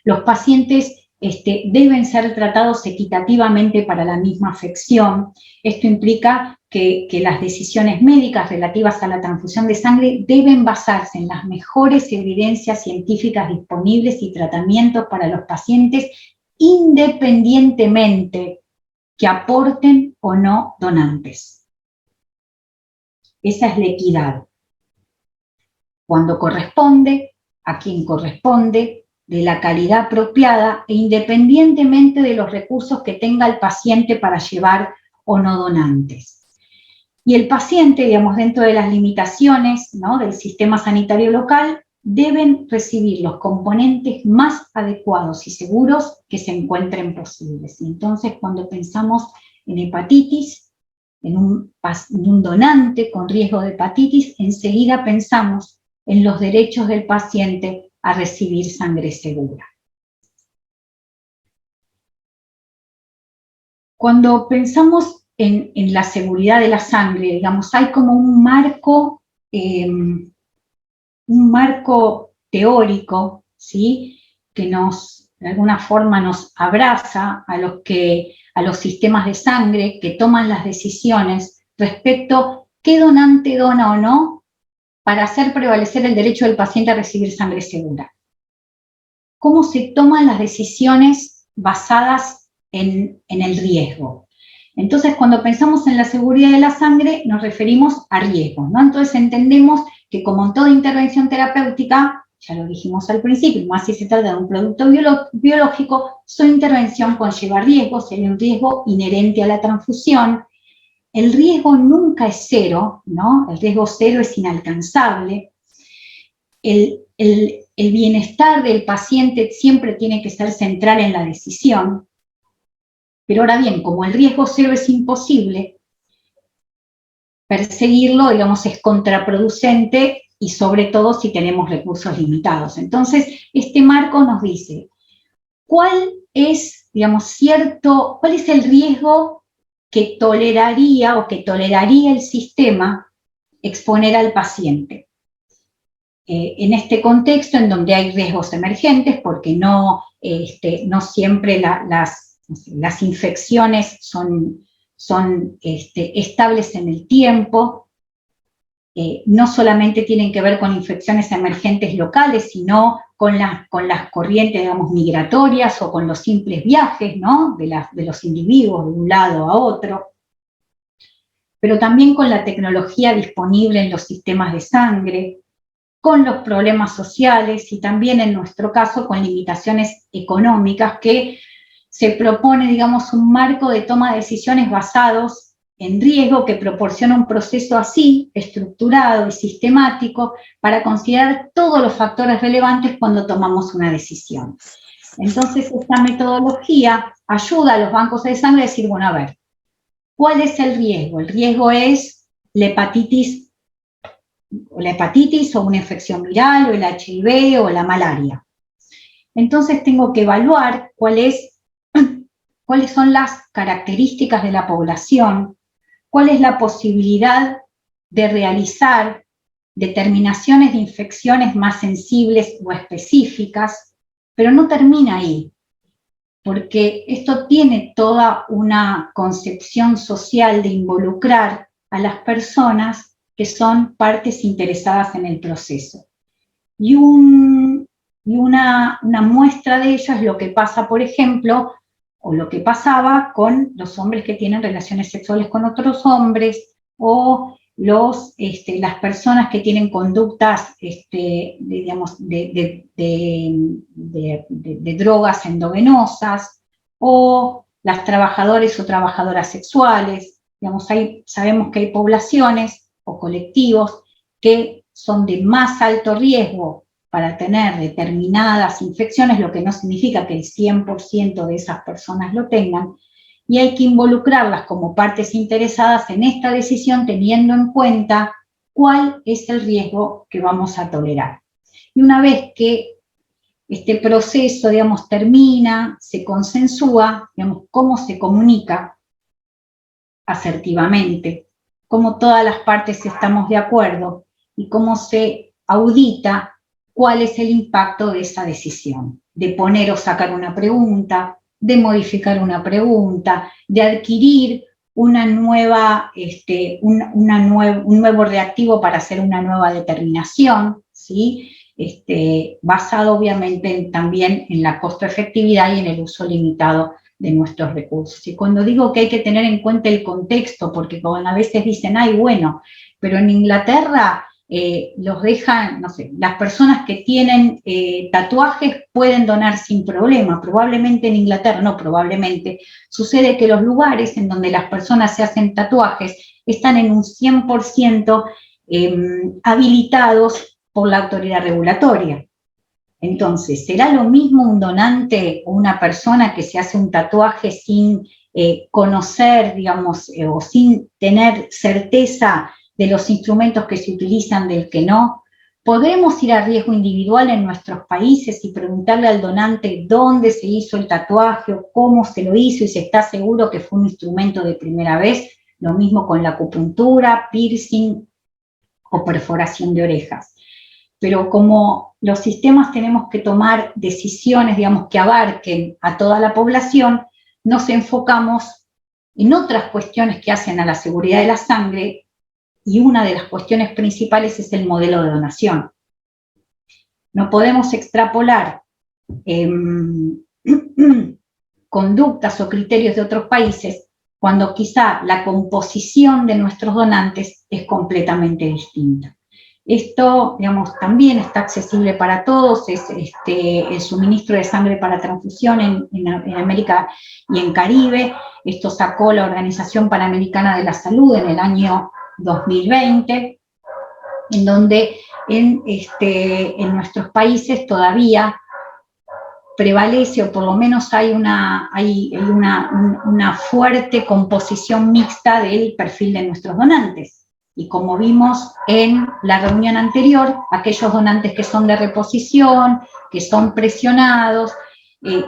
Los pacientes deben ser tratados equitativamente para la misma afección. Esto implica que las decisiones médicas relativas a la transfusión de sangre deben basarse en las mejores evidencias científicas disponibles y tratamientos para los pacientes, independientemente que aporten o no donantes. Esa es la equidad. Cuando corresponde, a quien corresponde, de la calidad apropiada e independientemente de los recursos que tenga el paciente para llevar o no donantes. Y el paciente, digamos, dentro de las limitaciones, ¿no?, del sistema sanitario local, deben recibir los componentes más adecuados y seguros que se encuentren posibles. Y entonces, cuando pensamos en hepatitis, en un donante con riesgo de hepatitis, enseguida pensamos en los derechos del paciente a recibir sangre segura. Cuando pensamos en la seguridad de la sangre, digamos, hay como un marco teórico, ¿sí?, que de alguna forma nos abraza a los sistemas de sangre que toman las decisiones respecto a qué donante dona o no para hacer prevalecer el derecho del paciente a recibir sangre segura. ¿Cómo se toman las decisiones basadas en el riesgo? Entonces, cuando pensamos en la seguridad de la sangre, nos referimos a riesgos, ¿no? Entonces entendemos que, como en toda intervención terapéutica, ya lo dijimos al principio, más si se trata de un producto biológico, su intervención conlleva riesgos, hay un riesgo inherente a la transfusión. El riesgo nunca es cero, ¿no? El riesgo cero es inalcanzable. El bienestar del paciente siempre tiene que ser central en la decisión. Pero ahora bien, como el riesgo cero es imposible, perseguirlo, digamos, es contraproducente y sobre todo si tenemos recursos limitados. Entonces, este marco nos dice, ¿cuál es, digamos, cuál es el riesgo que toleraría el sistema exponer al paciente? En este contexto, en donde hay riesgos emergentes, porque no siempre las infecciones son estables en el tiempo, no solamente tienen que ver con infecciones emergentes locales, sino con las corrientes, digamos, migratorias o con los simples viajes, ¿no? de los individuos de un lado a otro, pero también con la tecnología disponible en los sistemas de sangre, con los problemas sociales y también en nuestro caso con limitaciones económicas que se propone, digamos, un marco de toma de decisiones basados en riesgo que proporciona un proceso así, estructurado y sistemático para considerar todos los factores relevantes cuando tomamos una decisión. Entonces, esta metodología ayuda a los bancos de sangre a decir, bueno, a ver, ¿cuál es el riesgo? El riesgo es la hepatitis o una infección viral o el HIV o la malaria. Entonces tengo que evaluar cuáles son las características de la población, cuál es la posibilidad de realizar determinaciones de infecciones más sensibles o específicas, pero no termina ahí, porque esto tiene toda una concepción social de involucrar a las personas que son partes interesadas en el proceso. Y una muestra de ello es lo que pasa, por ejemplo, o lo que pasaba con los hombres que tienen relaciones sexuales con otros hombres, o las personas que tienen conductas, digamos, de drogas endovenosas, o las trabajadoras o trabajadoras sexuales. Digamos, sabemos que hay poblaciones o colectivos que son de más alto riesgo para tener determinadas infecciones, lo que no significa que el 100% de esas personas lo tengan, y hay que involucrarlas como partes interesadas en esta decisión teniendo en cuenta cuál es el riesgo que vamos a tolerar. Y una vez que este proceso, digamos, termina, se consensúa, digamos, cómo se comunica asertivamente, cómo todas las partes estamos de acuerdo y cómo se audita cuál es el impacto de esa decisión, de poner o sacar una pregunta, de modificar una pregunta, de adquirir un nuevo reactivo para hacer una nueva determinación, ¿sí? Basado obviamente también en la costo-efectividad y en el uso limitado de nuestros recursos. Y cuando digo que hay que tener en cuenta el contexto, porque como a veces dicen, ay, bueno, pero en Inglaterra los dejan, no sé, las personas que tienen tatuajes pueden donar sin problema. Probablemente en Inglaterra, no probablemente, sucede que los lugares en donde las personas se hacen tatuajes están en un 100% habilitados por la autoridad regulatoria. Entonces, ¿será lo mismo un donante o una persona que se hace un tatuaje sin conocer, digamos, o sin tener certeza de los instrumentos que se utilizan del que no? ¿Podemos ir a riesgo individual en nuestros países y preguntarle al donante dónde se hizo el tatuaje o cómo se lo hizo y si está seguro que fue un instrumento de primera vez? Lo mismo con la acupuntura, piercing o perforación de orejas. Pero como los sistemas tenemos que tomar decisiones, digamos, que abarquen a toda la población, nos enfocamos en otras cuestiones que hacen a la seguridad de la sangre, y una de las cuestiones principales es el modelo de donación. No podemos extrapolar conductas o criterios de otros países cuando quizá la composición de nuestros donantes es completamente distinta. Esto, digamos, también está accesible para todos, es el suministro de sangre para transfusión en América y en Caribe. Esto sacó la Organización Panamericana de la Salud en el año 2020, en donde en nuestros países todavía prevalece, o por lo menos hay una fuerte composición mixta del perfil de nuestros donantes. Y como vimos en la reunión anterior, aquellos donantes que son de reposición, que son presionados,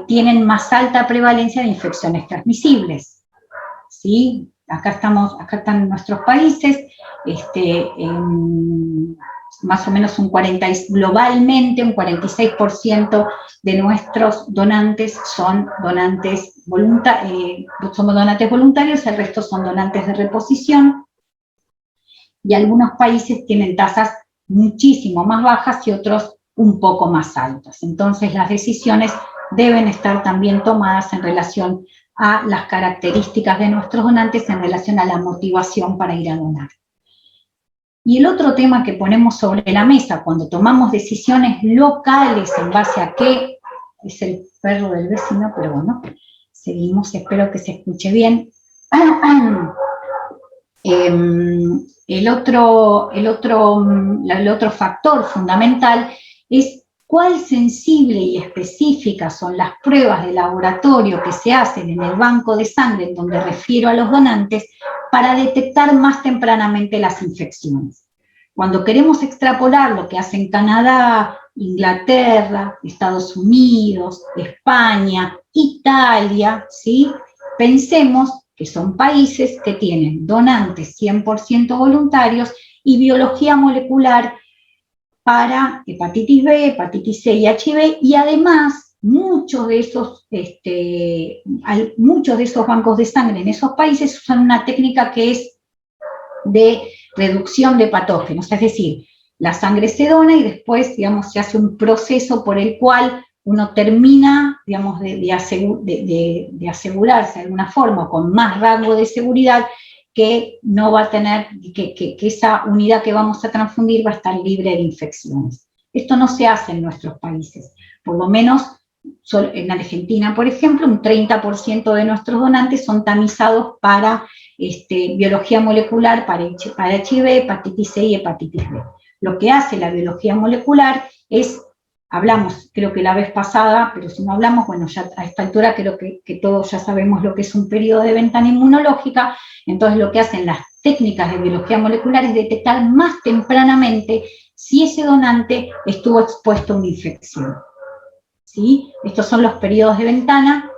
tienen más alta prevalencia de infecciones transmisibles. ¿Sí? Acá están nuestros países, más o menos globalmente un 46% de nuestros donantes son donantes voluntarios, el resto son donantes de reposición, y algunos países tienen tasas muchísimo más bajas y otros un poco más altas. Entonces las decisiones deben estar también tomadas en relación a las características de nuestros donantes, en relación a la motivación para ir a donar. Y el otro tema que ponemos sobre la mesa cuando tomamos decisiones locales en base a qué, es el perro del vecino, pero bueno, seguimos, espero que se escuche bien. El otro factor fundamental es cuál sensible y específicas son las pruebas de laboratorio que se hacen en el banco de sangre, en donde refiero a los donantes, para detectar más tempranamente las infecciones. Cuando queremos extrapolar lo que hacen Canadá, Inglaterra, Estados Unidos, España, Italia, ¿sí? Pensemos que son países que tienen donantes 100% voluntarios y biología molecular para hepatitis B, hepatitis C y HIV, y además muchos de esos bancos de sangre en esos países usan una técnica que es de reducción de patógenos, es decir, la sangre se dona y después, digamos, se hace un proceso por el cual uno termina, digamos, de asegurarse de alguna forma, con más rango de seguridad, que no va a tener, que esa unidad que vamos a transfundir va a estar libre de infecciones. Esto no se hace en nuestros países, por lo menos en Argentina, por ejemplo, un 30% de nuestros donantes son tamizados para biología molecular, para HIV, hepatitis C y hepatitis B. Lo que hace la biología molecular es, hablamos creo que la vez pasada, pero si no hablamos, bueno, ya a esta altura creo que todos ya sabemos lo que es un periodo de ventana inmunológica. Entonces lo que hacen las técnicas de biología molecular es detectar más tempranamente si ese donante estuvo expuesto a una infección. ¿Sí? Estos son los periodos de ventana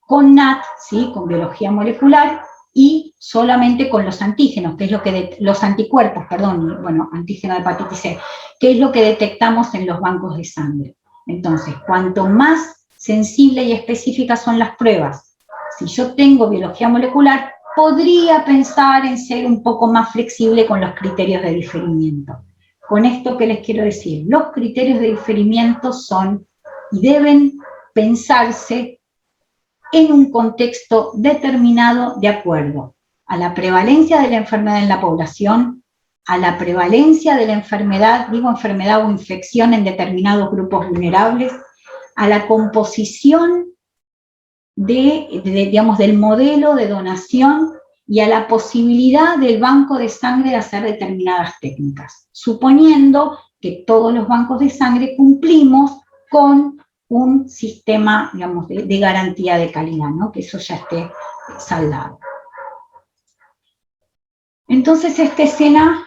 con NAT, ¿sí? Con biología molecular, y solamente con los antígenos, que es lo que los anticuerpos, perdón, bueno, antígeno de hepatitis C, que es lo que detectamos en los bancos de sangre. Entonces, cuanto más sensible y específicas son las pruebas, si yo tengo biología molecular, podría pensar en ser un poco más flexible con los criterios de diferimiento. Con esto, ¿qué les quiero decir? Los criterios de diferimiento son y deben pensarse en un contexto determinado de acuerdo a la prevalencia de la enfermedad en la población, a la prevalencia de la enfermedad, digo enfermedad o infección en determinados grupos vulnerables, a la composición digamos, del modelo de donación y a la posibilidad del banco de sangre de hacer determinadas técnicas, suponiendo que todos los bancos de sangre cumplimos con un sistema, digamos, de garantía de calidad, ¿no? Que eso ya esté saldado. Entonces, esta escena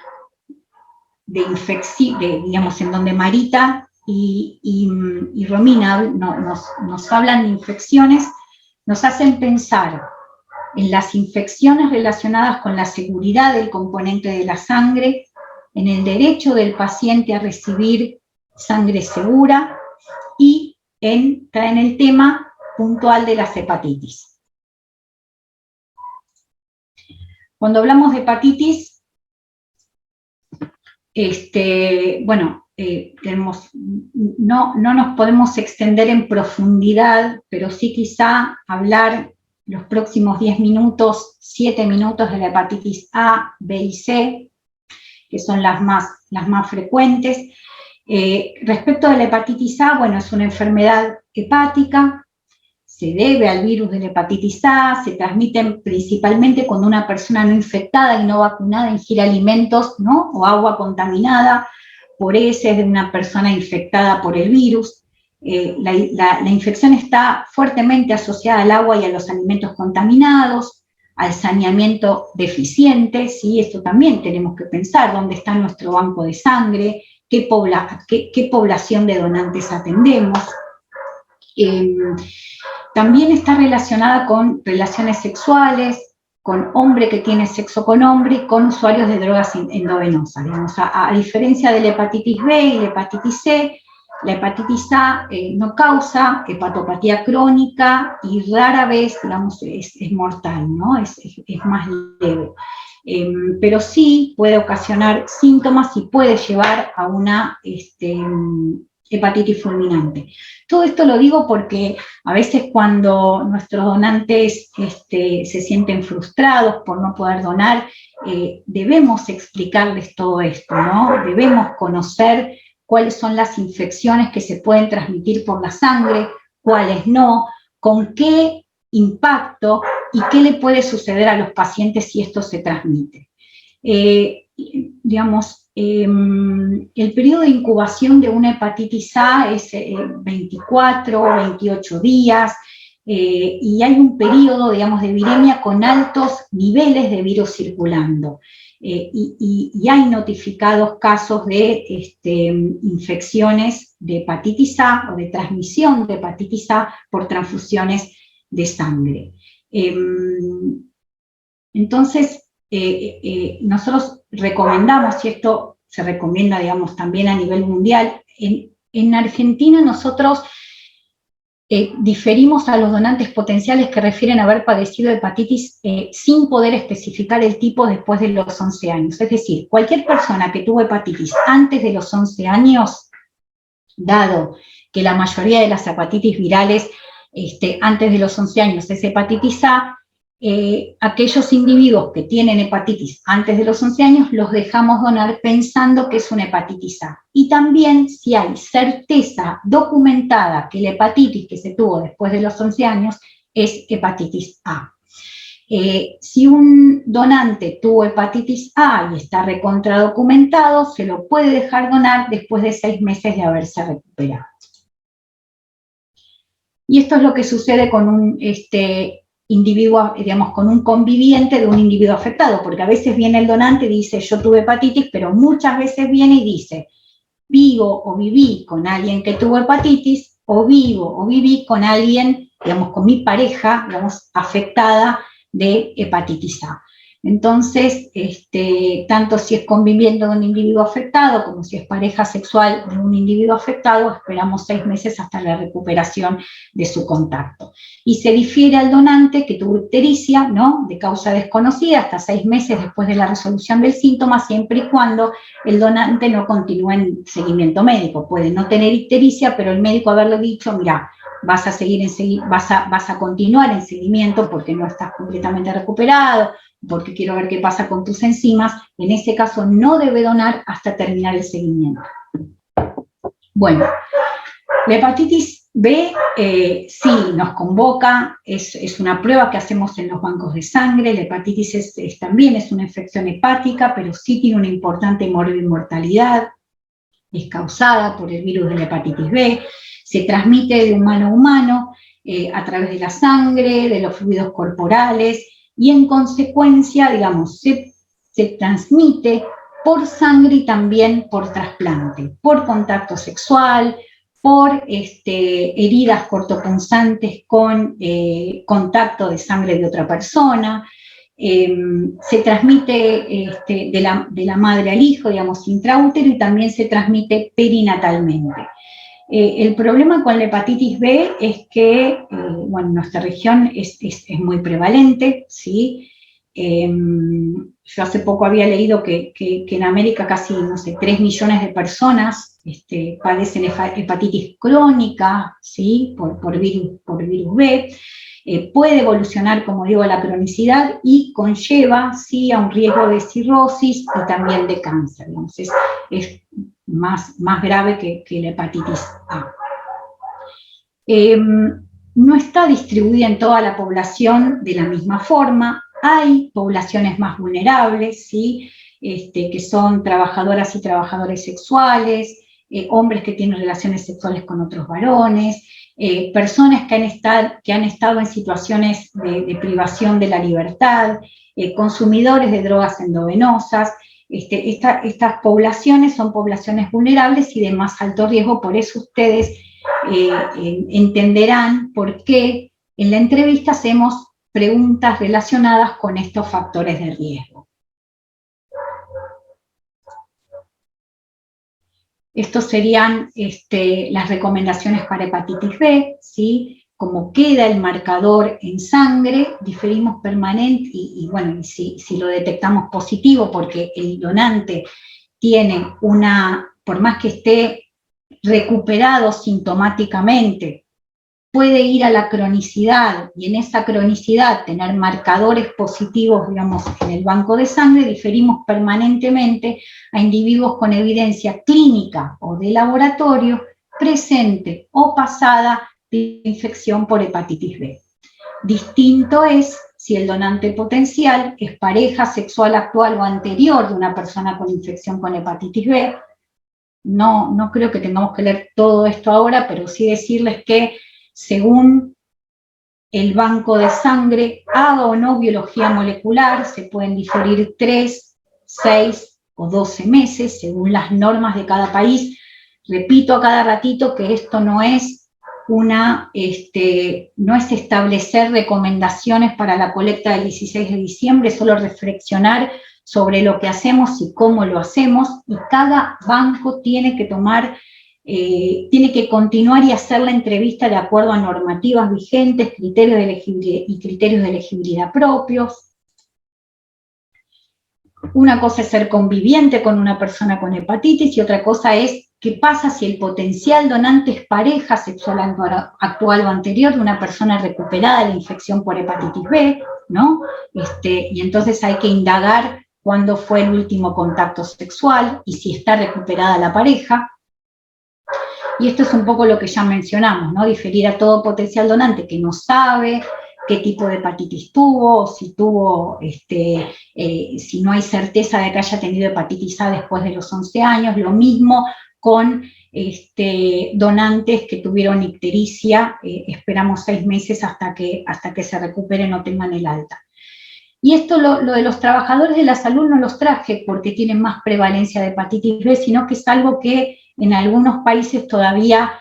de infección, digamos, en donde Marita y Romina nos hablan de infecciones, nos hacen pensar en las infecciones relacionadas con la seguridad del componente de la sangre, en el derecho del paciente a recibir sangre segura, y traen el tema puntual de las hepatitis. Cuando hablamos de hepatitis, bueno, no nos podemos extender en profundidad, pero sí quizá hablar los próximos 10 minutos, 7 minutos de la hepatitis A, B y C, que son las más frecuentes. Respecto de la hepatitis A, bueno, es una enfermedad hepática, se debe al virus de la hepatitis A, se transmiten principalmente cuando una persona no infectada y no vacunada ingiere alimentos, ¿no?, o agua contaminada por heces de una persona infectada por el virus. La infección está fuertemente asociada al agua y a los alimentos contaminados, al saneamiento deficiente, ¿sí? Esto también tenemos que pensar, dónde está nuestro banco de sangre, qué población de donantes atendemos. También está relacionada con relaciones sexuales, con hombre que tiene sexo con hombre y con usuarios de drogas endovenosas. Digamos, a diferencia de la hepatitis B y la hepatitis C, la hepatitis A no causa hepatopatía crónica y rara vez, digamos, es mortal, ¿no? Es más leve. Pero sí puede ocasionar síntomas y puede llevar a una hepatitis fulminante. Todo esto lo digo porque a veces cuando nuestros donantes se sienten frustrados por no poder donar, debemos explicarles todo esto, ¿no? Debemos conocer cuáles son las infecciones que se pueden transmitir por la sangre, cuáles no, con qué impacto y qué le puede suceder a los pacientes si esto se transmite. El periodo de incubación de una hepatitis A es 24 o 28 días, y hay un periodo, digamos, de viremia con altos niveles de virus circulando. Y hay notificados casos de infecciones de hepatitis A o de transmisión de hepatitis A por transfusiones de sangre. Entonces, nosotros recomendamos, y esto se recomienda, digamos, también a nivel mundial, en Argentina nosotros diferimos a los donantes potenciales que refieren a haber padecido hepatitis sin poder especificar el tipo después de los 11 años. Es decir, cualquier persona que tuvo hepatitis antes de los 11 años, dado que la mayoría de las hepatitis virales antes de los 11 años es hepatitis A, aquellos individuos que tienen hepatitis antes de los 11 años los dejamos donar pensando que es una hepatitis A. Y también si hay certeza documentada que la hepatitis que se tuvo después de los 11 años es hepatitis A. Si un donante tuvo hepatitis A y está recontradocumentado, se lo puede dejar donar después de 6 meses de haberse recuperado. Y esto es lo que sucede con un individuo, digamos, con un conviviente de un individuo afectado, porque a veces viene el donante y dice, yo tuve hepatitis, pero muchas veces viene y dice, vivo o viví con alguien que tuvo hepatitis, o vivo o viví con alguien, digamos, con mi pareja, digamos, afectada de hepatitis A. Entonces, tanto si es conviviendo de un individuo afectado como si es pareja sexual de un individuo afectado, esperamos 6 meses hasta la recuperación de su contacto. Y se difiere al donante que tuvo ictericia, ¿no?, de causa desconocida, hasta 6 meses después de la resolución del síntoma, siempre y cuando el donante no continúe en seguimiento médico. Puede no tener ictericia, pero el médico haberle dicho, mira, vas a continuar en seguimiento porque no estás completamente recuperado, porque quiero ver qué pasa con tus enzimas. En ese caso no debe donar hasta terminar el seguimiento. Bueno, la hepatitis B sí nos convoca, es una prueba que hacemos en los bancos de sangre. La hepatitis también es una infección hepática, pero sí tiene una importante mortalidad, es causada por el virus de la hepatitis B, se transmite de humano a humano a través de la sangre, de los fluidos corporales, y en consecuencia, digamos, se transmite por sangre y también por trasplante, por contacto sexual, por heridas cortopunzantes con contacto de sangre de otra persona, se transmite de la madre al hijo, digamos, intraútero, y también se transmite perinatalmente. El problema con la hepatitis B es que, bueno, en nuestra región es muy prevalente, ¿sí? Yo hace poco había leído que en América casi, no sé, 3 millones de personas padecen hepatitis crónica, ¿sí?, por virus B, puede evolucionar, como digo, a la cronicidad y conlleva, sí, a un riesgo de cirrosis y también de cáncer. Digamos, es más grave que la hepatitis A. No está distribuida en toda la población de la misma forma. Hay poblaciones más vulnerables, ¿sí? Que son trabajadoras y trabajadores sexuales, hombres que tienen relaciones sexuales con otros varones, personas que han estado en situaciones de privación de la libertad, consumidores de drogas endovenosas. Estas poblaciones son poblaciones vulnerables y de más alto riesgo, por eso ustedes entenderán por qué en la entrevista hacemos preguntas relacionadas con estos factores de riesgo. Estos serían las recomendaciones para hepatitis B, ¿sí? Como queda el marcador en sangre, diferimos permanente, y bueno, si lo detectamos positivo, porque el donante tiene por más que esté recuperado sintomáticamente, puede ir a la cronicidad y en esa cronicidad tener marcadores positivos, digamos, en el banco de sangre, diferimos permanentemente a individuos con evidencia clínica o de laboratorio presente o pasada de infección por hepatitis B. Distinto es si el donante potencial es pareja sexual actual o anterior de una persona con infección con hepatitis B. No creo que tengamos que leer todo esto ahora, pero sí decirles que según el banco de sangre, haga o no biología molecular, se pueden diferir 3, 6 o 12 meses, según las normas de cada país. Repito a cada ratito que esto no es establecer recomendaciones para la colecta del 16 de diciembre, solo reflexionar sobre lo que hacemos y cómo lo hacemos, y cada banco tiene que tiene que continuar y hacer la entrevista de acuerdo a normativas vigentes, criterios de elegibilidad propios. Una cosa es ser conviviente con una persona con hepatitis y otra cosa es qué pasa si el potencial donante es pareja sexual actual o anterior de una persona recuperada de la infección por hepatitis B, ¿no? Y entonces hay que indagar cuándo fue el último contacto sexual y si está recuperada la pareja. Y esto es un poco lo que ya mencionamos, ¿no? Diferir a todo potencial donante que no sabe qué tipo de hepatitis tuvo, si no hay certeza de que haya tenido hepatitis A después de los 11 años, lo mismo con donantes que tuvieron ictericia, esperamos 6 meses hasta que se recuperen o tengan el alta. Y esto, lo de los trabajadores de la salud, no los traje porque tienen más prevalencia de hepatitis B, sino que es algo que en algunos países todavía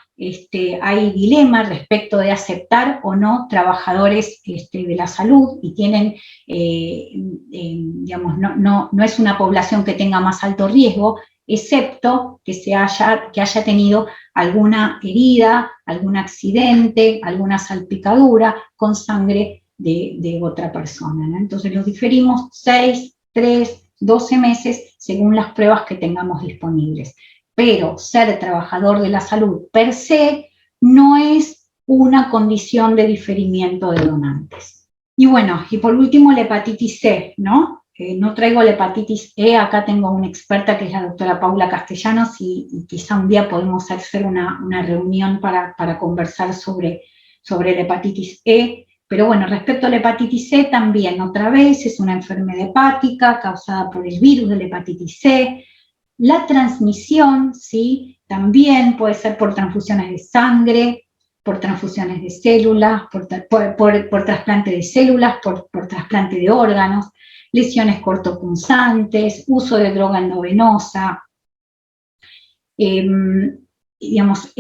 hay dilema respecto de aceptar o no trabajadores de la salud, y tienen, digamos, no es una población que tenga más alto riesgo, excepto que haya tenido alguna herida, algún accidente, alguna salpicadura con sangre de otra persona, ¿no? Entonces los diferimos 6, 3, 12 meses según las pruebas que tengamos disponibles. Pero ser trabajador de la salud per se no es una condición de diferimiento de donantes. Y bueno, y por último la hepatitis C, ¿no? No traigo la hepatitis E, acá tengo una experta que es la doctora Paula Castellanos y quizá un día podemos hacer una reunión para conversar sobre la hepatitis E. Pero bueno, respecto a la hepatitis C también, otra vez, es una enfermedad hepática causada por el virus de la hepatitis C. La transmisión, ¿sí? También puede ser por transfusiones de sangre, por transfusiones de células, por trasplante de células, por trasplante de órganos, lesiones cortopunzantes, uso de droga endovenosa, digamos,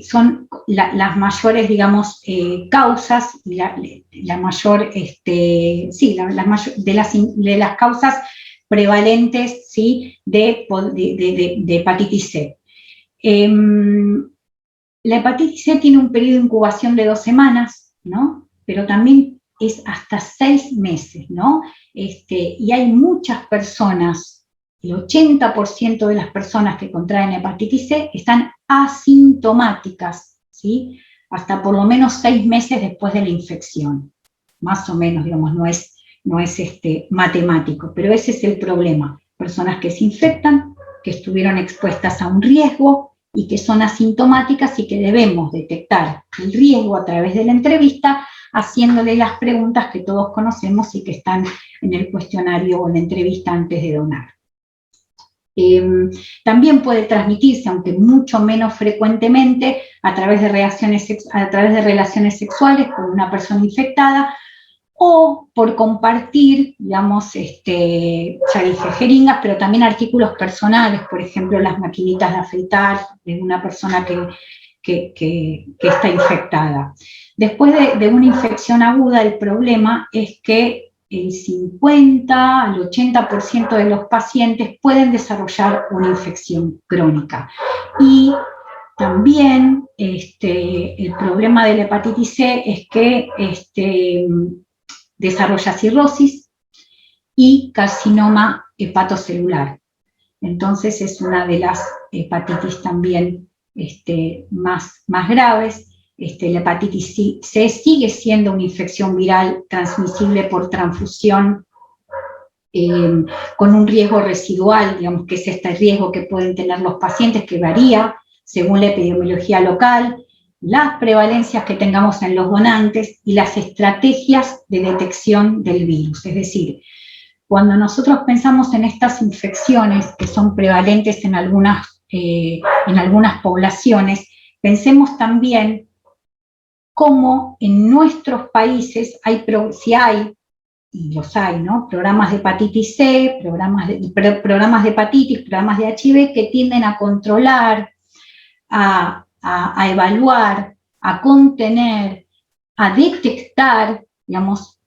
son las mayores, digamos, causas, la mayor, sí, de las causas prevalentes, ¿sí? de hepatitis C. La hepatitis C tiene un periodo de incubación de 2 semanas, ¿no? Pero también es hasta 6 meses, ¿no? Y hay muchas personas, el 80% de las personas que contraen hepatitis C están asintomáticas, ¿sí? hasta por lo menos 6 meses después de la infección. Más o menos, digamos, no es matemático, pero ese es el problema. Personas que se infectan, que estuvieron expuestas a un riesgo y que son asintomáticas y que debemos detectar el riesgo a través de la entrevista, haciéndole las preguntas que todos conocemos y que están en el cuestionario o en la entrevista antes de donar. También puede transmitirse, aunque mucho menos frecuentemente, a través de relaciones sexuales con una persona infectada, o por compartir, digamos, ya dije jeringas, pero también artículos personales, por ejemplo, las maquinitas de afeitar de una persona que está infectada. Después de una infección aguda, el problema es que el 50 al 80% de los pacientes pueden desarrollar una infección crónica. Y también el problema de la hepatitis C es que desarrolla cirrosis y carcinoma hepatocelular. Entonces es una de las hepatitis también más graves. La hepatitis C sigue siendo una infección viral transmisible por transfusión con un riesgo residual, digamos que es este riesgo que pueden tener los pacientes que varía según la epidemiología local, las prevalencias que tengamos en los donantes y las estrategias de detección del virus. Es decir, cuando nosotros pensamos en estas infecciones que son prevalentes en algunas poblaciones, pensemos también cómo en nuestros países si hay, y los hay, ¿no? Programas de hepatitis C, programas de hepatitis, programas de HIV que tienden a controlar, a evaluar, a contener, a detectar, digamos,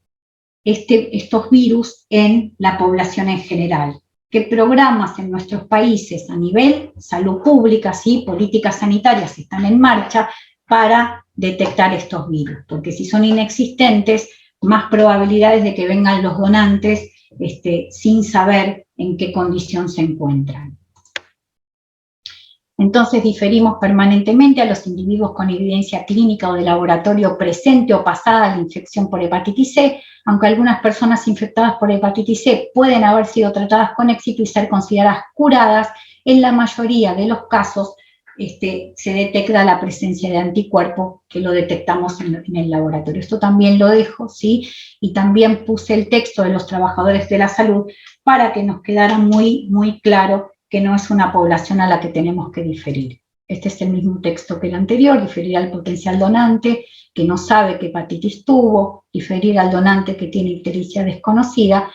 estos virus en la población en general. ¿Qué programas en nuestros países a nivel salud pública, ¿sí? Políticas sanitarias están en marcha para detectar estos virus? Porque si son inexistentes, más probabilidades de que vengan los donantes sin saber en qué condición se encuentran. Entonces diferimos permanentemente a los individuos con evidencia clínica o de laboratorio presente o pasada a la infección por hepatitis C, aunque algunas personas infectadas por hepatitis C pueden haber sido tratadas con éxito y ser consideradas curadas, en la mayoría de los casos se detecta la presencia de anticuerpos que lo detectamos en el laboratorio. Esto también lo dejo, ¿sí? Y también puse el texto de los trabajadores de la salud para que nos quedara muy, muy claro que no es una población a la que tenemos que diferir. Este es el mismo texto que el anterior, diferir al potencial donante que no sabe qué hepatitis tuvo, diferir al donante que tiene ictericia desconocida,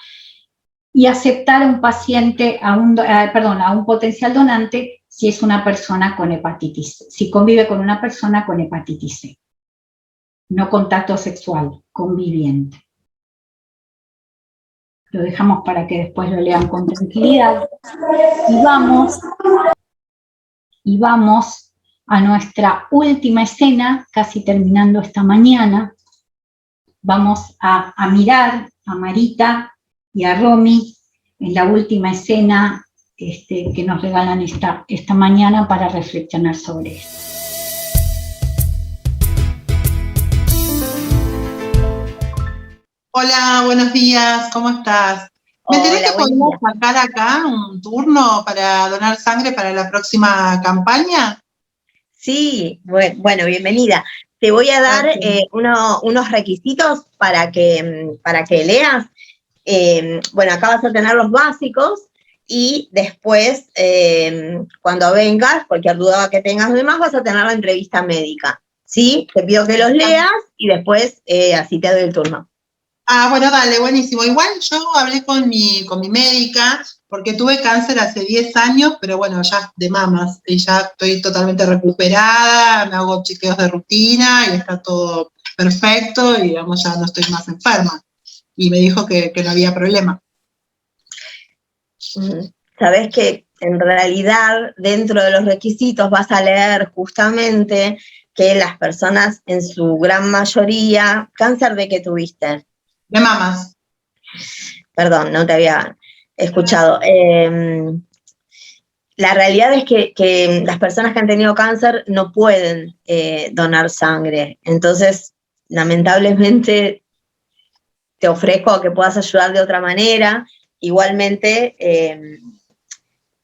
y aceptar a un paciente, a un potencial donante si es una persona con hepatitis C, si convive con una persona con hepatitis C. No contacto sexual, conviviente. Lo dejamos para que después lo lean con tranquilidad. Y vamos a nuestra última escena, casi terminando esta mañana. Vamos a mirar a Marita y a Romy en la última escena que nos regalan esta mañana para reflexionar sobre esto. Hola, buenos días, ¿cómo estás? Me enteré que podemos sacar acá un turno para donar sangre para la próxima campaña. Sí, bueno, bienvenida. Te voy a dar unos requisitos para que leas. Bueno, acá vas a tener los básicos y después, cuando vengas, cualquier duda que tengas demás, vas a tener la entrevista médica. ¿Sí? Te pido que los leas y después así te doy el turno. Ah, bueno, dale, buenísimo. Igual yo hablé con mi médica porque tuve cáncer hace 10 años, pero bueno, ya de mamas, y ya estoy totalmente recuperada, me hago chequeos de rutina y está todo perfecto y digamos ya no estoy más enferma. Y me dijo que no había problema. Sabés que en realidad dentro de los requisitos vas a leer justamente que las personas en su gran mayoría, ¿cáncer de qué tuviste? De mamas. Perdón, no te había escuchado. la realidad es que las personas que han tenido cáncer no pueden donar sangre. Entonces, lamentablemente, te ofrezco a que puedas ayudar de otra manera. Igualmente,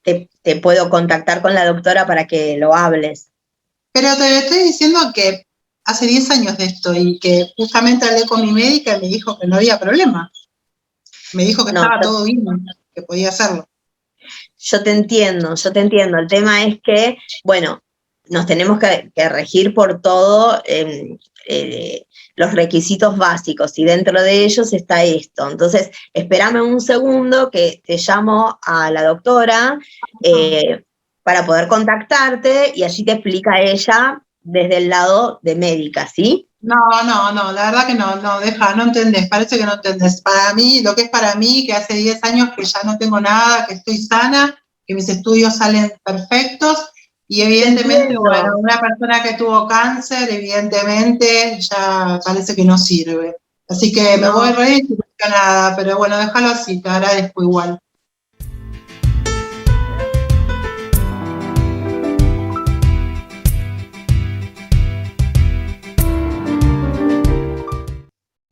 te puedo contactar con la doctora para que lo hables. Pero te estoy diciendo que hace 10 años de esto y que justamente hablé con mi médica y me dijo que no había problema. Me dijo que estaba todo bien, que podía hacerlo. Yo te entiendo. El tema es que, bueno, nos tenemos que regir por todo los requisitos básicos, y dentro de ellos está esto. Entonces, espérame un segundo que te llamo a la doctora para poder contactarte, y allí te explica ella desde el lado de médica, ¿sí? No, la verdad que no, deja, no entendés, parece que no entendés. Para mí, lo que es para mí, que hace 10 años que ya no tengo nada, que estoy sana, que mis estudios salen perfectos, y evidentemente, bueno, una persona que tuvo cáncer, evidentemente, ya parece que no sirve. Así que me voy re desilusionada, pero bueno, déjalo así, te agradezco igual.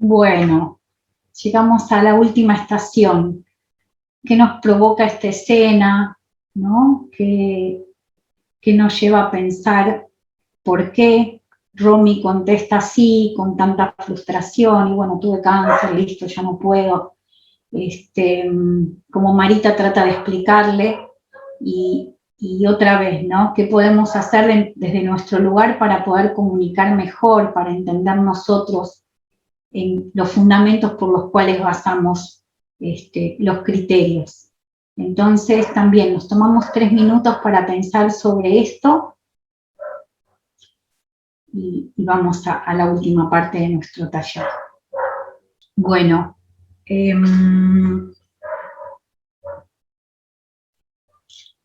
Bueno, llegamos a la última estación. ¿Qué nos provoca esta escena, ¿no? ¿Qué nos lleva a pensar por qué Romy contesta así, con tanta frustración? Y bueno, tuve cáncer, listo, ya no puedo. Como Marita trata de explicarle, y otra vez, ¿no? ¿Qué podemos hacer desde nuestro lugar para poder comunicar mejor, para entender nosotros en los fundamentos por los cuales basamos los criterios? Entonces, también nos tomamos 3 minutos para pensar sobre esto, y vamos a la última parte de nuestro taller. Bueno,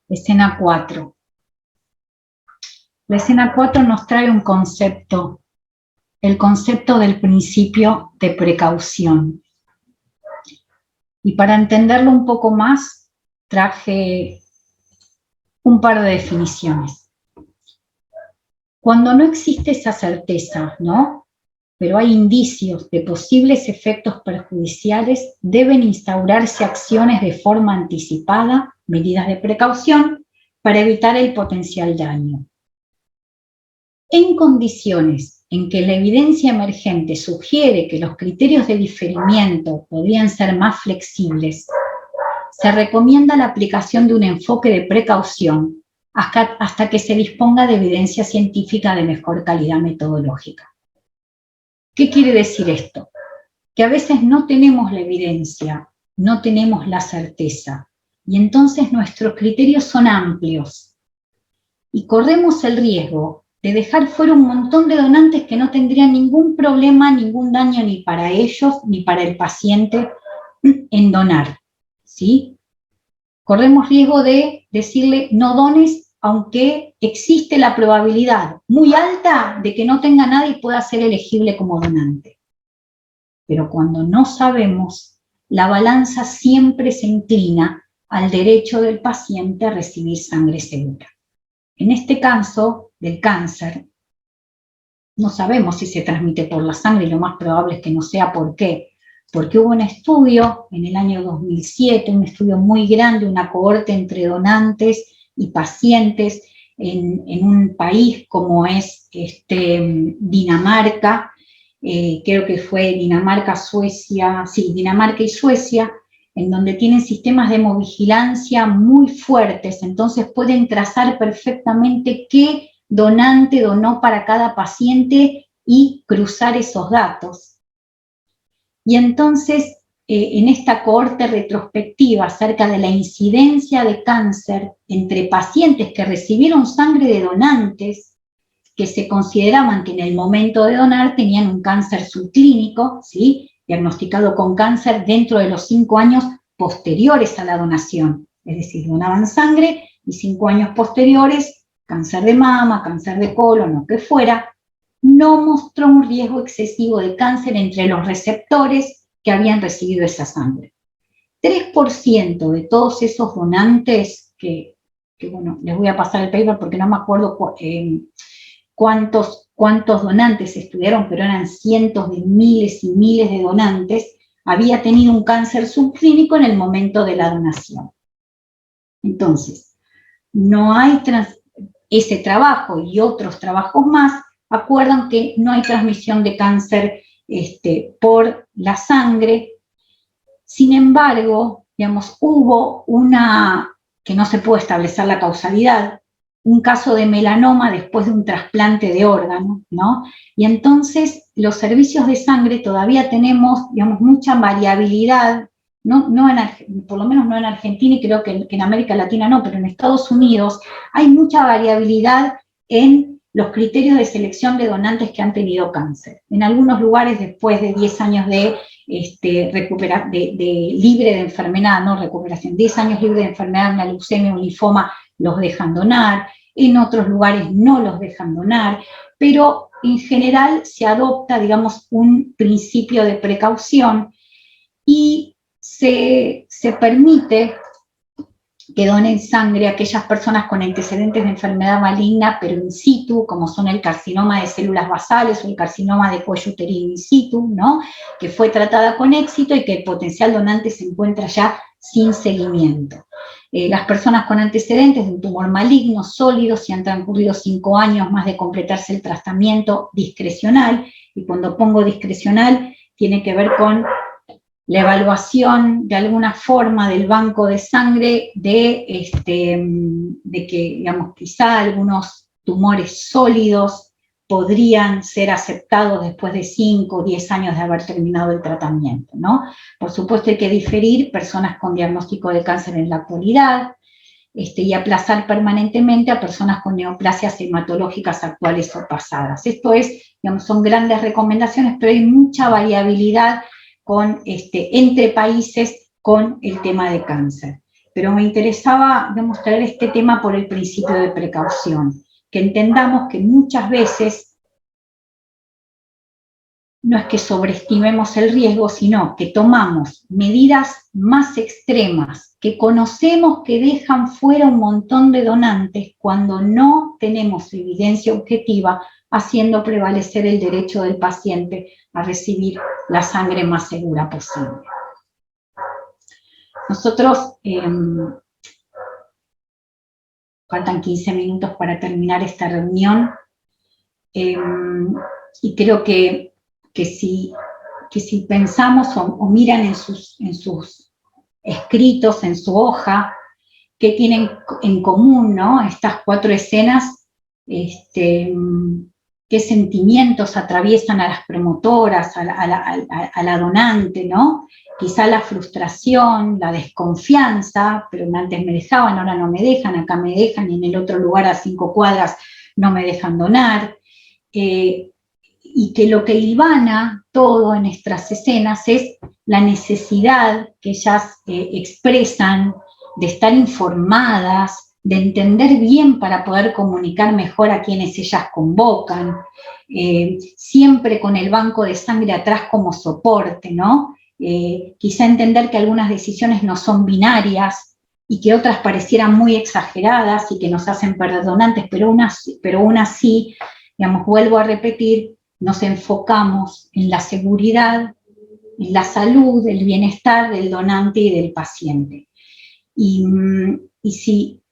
escena 4. La escena 4 nos trae un concepto, el concepto del principio de precaución. Y para entenderlo un poco más, traje un par de definiciones. Cuando no existe esa certeza, ¿no?, pero hay indicios de posibles efectos perjudiciales, deben instaurarse acciones de forma anticipada, medidas de precaución, para evitar el potencial daño. En condiciones en que la evidencia emergente sugiere que los criterios de diferimiento podrían ser más flexibles, se recomienda la aplicación de un enfoque de precaución hasta que se disponga de evidencia científica de mejor calidad metodológica. ¿Qué quiere decir esto? Que a veces no tenemos la evidencia, no tenemos la certeza, y entonces nuestros criterios son amplios, y corremos el riesgo de dejar fuera un montón de donantes que no tendrían ningún problema, ningún daño ni para ellos ni para el paciente en donar, ¿sí? Corremos riesgo de decirle no dones, aunque existe la probabilidad muy alta de que no tenga nada y pueda ser elegible como donante. Pero cuando no sabemos, la balanza siempre se inclina al derecho del paciente a recibir sangre segura. En este caso del cáncer, no sabemos si se transmite por la sangre, y lo más probable es que no sea. ¿Por qué? Porque hubo un estudio en el año 2007, un estudio muy grande, una cohorte entre donantes y pacientes en un país como es Dinamarca, creo que fue Dinamarca, Suecia, sí, Dinamarca y Suecia, en donde tienen sistemas de hemovigilancia muy fuertes, entonces pueden trazar perfectamente qué donante donó para cada paciente y cruzar esos datos. Y entonces, en esta cohorte retrospectiva acerca de la incidencia de cáncer entre pacientes que recibieron sangre de donantes, que se consideraban que en el momento de donar tenían un cáncer subclínico, ¿sí?, diagnosticado con cáncer dentro de los 5 años posteriores a la donación. Es decir, donaban sangre y 5 años posteriores, cáncer de mama, cáncer de colon, lo que fuera, no mostró un riesgo excesivo de cáncer entre los receptores que habían recibido esa sangre. 3% de todos esos donantes que que bueno, les voy a pasar el paper porque no me acuerdo cuántos donantes estudiaron, pero eran cientos de miles y miles de donantes, había tenido un cáncer subclínico en el momento de la donación. Entonces, no hay ese trabajo y otros trabajos más acuerdan que no hay transmisión de cáncer por la sangre. Sin embargo, digamos, hubo que no se puede establecer la causalidad, un caso de melanoma después de un trasplante de órgano, ¿no? Y entonces los servicios de sangre todavía tenemos, digamos, mucha variabilidad, por lo menos no en Argentina y creo que en América Latina no, pero en Estados Unidos hay mucha variabilidad en los criterios de selección de donantes que han tenido cáncer. En algunos lugares, después de 10 años de libre de enfermedad, no recuperación, 10 años libre de enfermedad, una leucemia, un linfoma, los dejan donar, en otros lugares no los dejan donar, pero en general se adopta, digamos, un principio de precaución y se permite que donen sangre a aquellas personas con antecedentes de enfermedad maligna, pero in situ, como son el carcinoma de células basales o el carcinoma de cuello uterino in situ, ¿no? Que fue tratada con éxito y que el potencial donante se encuentra ya sin seguimiento. Las personas con antecedentes de un tumor maligno sólido, si han transcurrido 5 años más de completarse el tratamiento discrecional, y cuando pongo discrecional tiene que ver con la evaluación de alguna forma del banco de sangre de que, digamos, quizá algunos tumores sólidos podrían ser aceptados después de 5 o 10 años de haber terminado el tratamiento, ¿no? Por supuesto hay que diferir personas con diagnóstico de cáncer en la actualidad y aplazar permanentemente a personas con neoplasias hematológicas actuales o pasadas. Esto es, digamos, son grandes recomendaciones, pero hay mucha variabilidad entre países con el tema de cáncer. Pero me interesaba demostrar este tema por el principio de precaución, que entendamos que muchas veces no es que sobreestimemos el riesgo, sino que tomamos medidas más extremas, que conocemos que dejan fuera un montón de donantes cuando no tenemos evidencia objetiva, haciendo prevalecer el derecho del paciente a recibir la sangre más segura posible. Nosotros, faltan 15 minutos para terminar esta reunión, y creo que si pensamos o miran en sus escritos, en su hoja, qué tienen en común, ¿no? Estas 4 escenas, qué sentimientos atraviesan a las promotoras, a la donante, ¿no? Quizá la frustración, la desconfianza, pero antes me dejaban, ahora no me dejan, acá me dejan, y en el otro lugar a 5 cuadras no me dejan donar. Y que lo que hilvana todo en nuestras escenas es la necesidad que ellas expresan de estar informadas, de entender bien para poder comunicar mejor a quienes ellas convocan, siempre con el banco de sangre atrás como soporte, ¿no? Quizá entender que algunas decisiones no son binarias y que otras parecieran muy exageradas y que nos hacen perder donantes, pero aún así, digamos, vuelvo a repetir, nos enfocamos en la seguridad, en la salud, el bienestar del donante y del paciente. Y si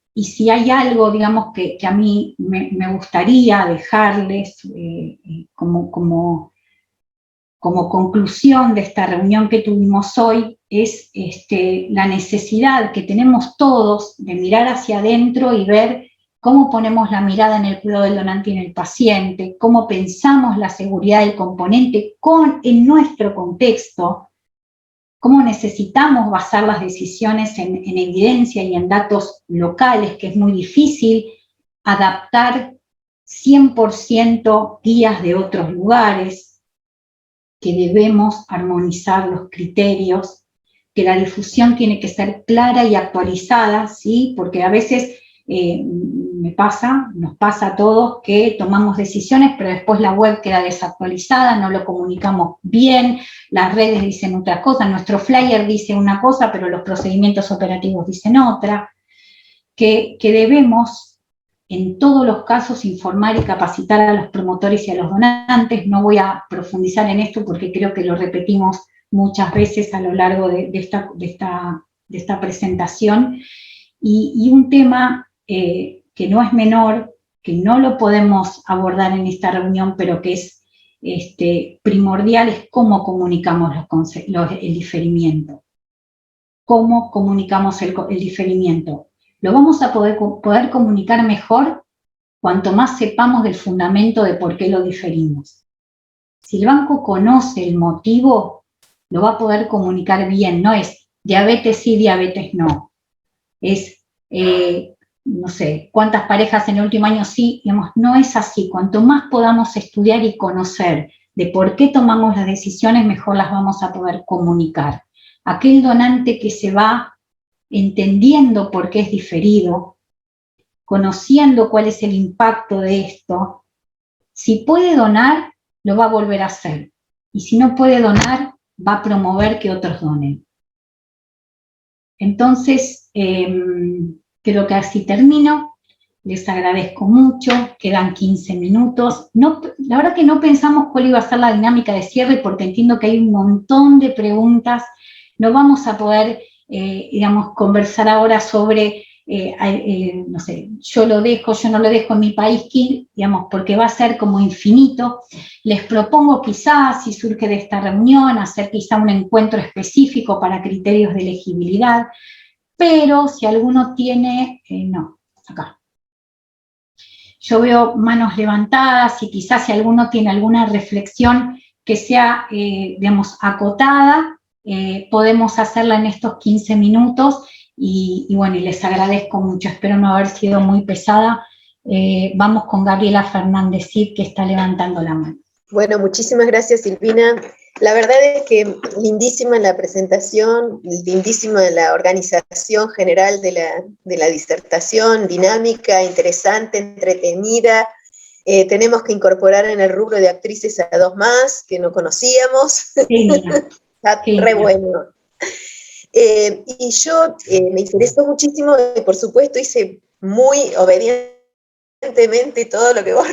hay algo, digamos, que a mí me gustaría dejarles como conclusión de esta reunión que tuvimos hoy, es la necesidad que tenemos todos de mirar hacia adentro y ver cómo ponemos la mirada en el cuidado del donante y en el paciente, cómo pensamos la seguridad del componente en nuestro contexto, cómo necesitamos basar las decisiones en evidencia y en datos locales, que es muy difícil adaptar 100% guías de otros lugares, que debemos armonizar los criterios, que la difusión tiene que ser clara y actualizada, ¿sí? Porque a veces nos pasa a todos que tomamos decisiones, pero después la web queda desactualizada, no lo comunicamos bien, las redes dicen otra cosa, nuestro flyer dice una cosa, pero los procedimientos operativos dicen otra. que debemos, en todos los casos, informar y capacitar a los promotores y a los donantes. No voy a profundizar en esto porque creo que lo repetimos muchas veces a lo largo de esta presentación. Y un tema que no es menor, que no lo podemos abordar en esta reunión, pero que es primordial, es cómo comunicamos el diferimiento. ¿Cómo comunicamos el diferimiento? Lo vamos a poder comunicar mejor cuanto más sepamos del fundamento de por qué lo diferimos. Si el banco conoce el motivo, lo va a poder comunicar bien. No es diabetes sí, diabetes no. Es, no sé, cuántas parejas en el último año sí, digamos, no es así. Cuanto más podamos estudiar y conocer de por qué tomamos las decisiones, mejor las vamos a poder comunicar. Aquel donante que se va entendiendo por qué es diferido, conociendo cuál es el impacto de esto, si puede donar, lo va a volver a hacer. Y si no puede donar, va a promover que otros donen. Entonces, creo que así termino. Les agradezco mucho. Quedan 15 minutos. No, la verdad que no pensamos cuál iba a ser la dinámica de cierre porque entiendo que hay un montón de preguntas. No vamos a poder, digamos, conversar ahora sobre, no sé, yo lo dejo, yo no lo dejo en mi país, digamos, porque va a ser como infinito. Les propongo quizás, si surge de esta reunión, hacer quizá un encuentro específico para criterios de elegibilidad, pero si alguno tiene, no, acá. Yo veo manos levantadas y quizás si alguno tiene alguna reflexión que sea, digamos, acotada, podemos hacerla en estos 15 minutos y bueno, y les agradezco mucho, espero no haber sido muy pesada. Vamos con Gabriela Fernández Cid, que está levantando la mano. Bueno, muchísimas gracias, Silvina. La verdad es que lindísima la presentación, lindísima la organización general de la disertación, dinámica, interesante, entretenida. Tenemos que incorporar en el rubro de actrices a 2 más que no conocíamos. Sí, está re bueno. Y yo me interesó muchísimo y por supuesto hice muy obedientemente todo lo que vos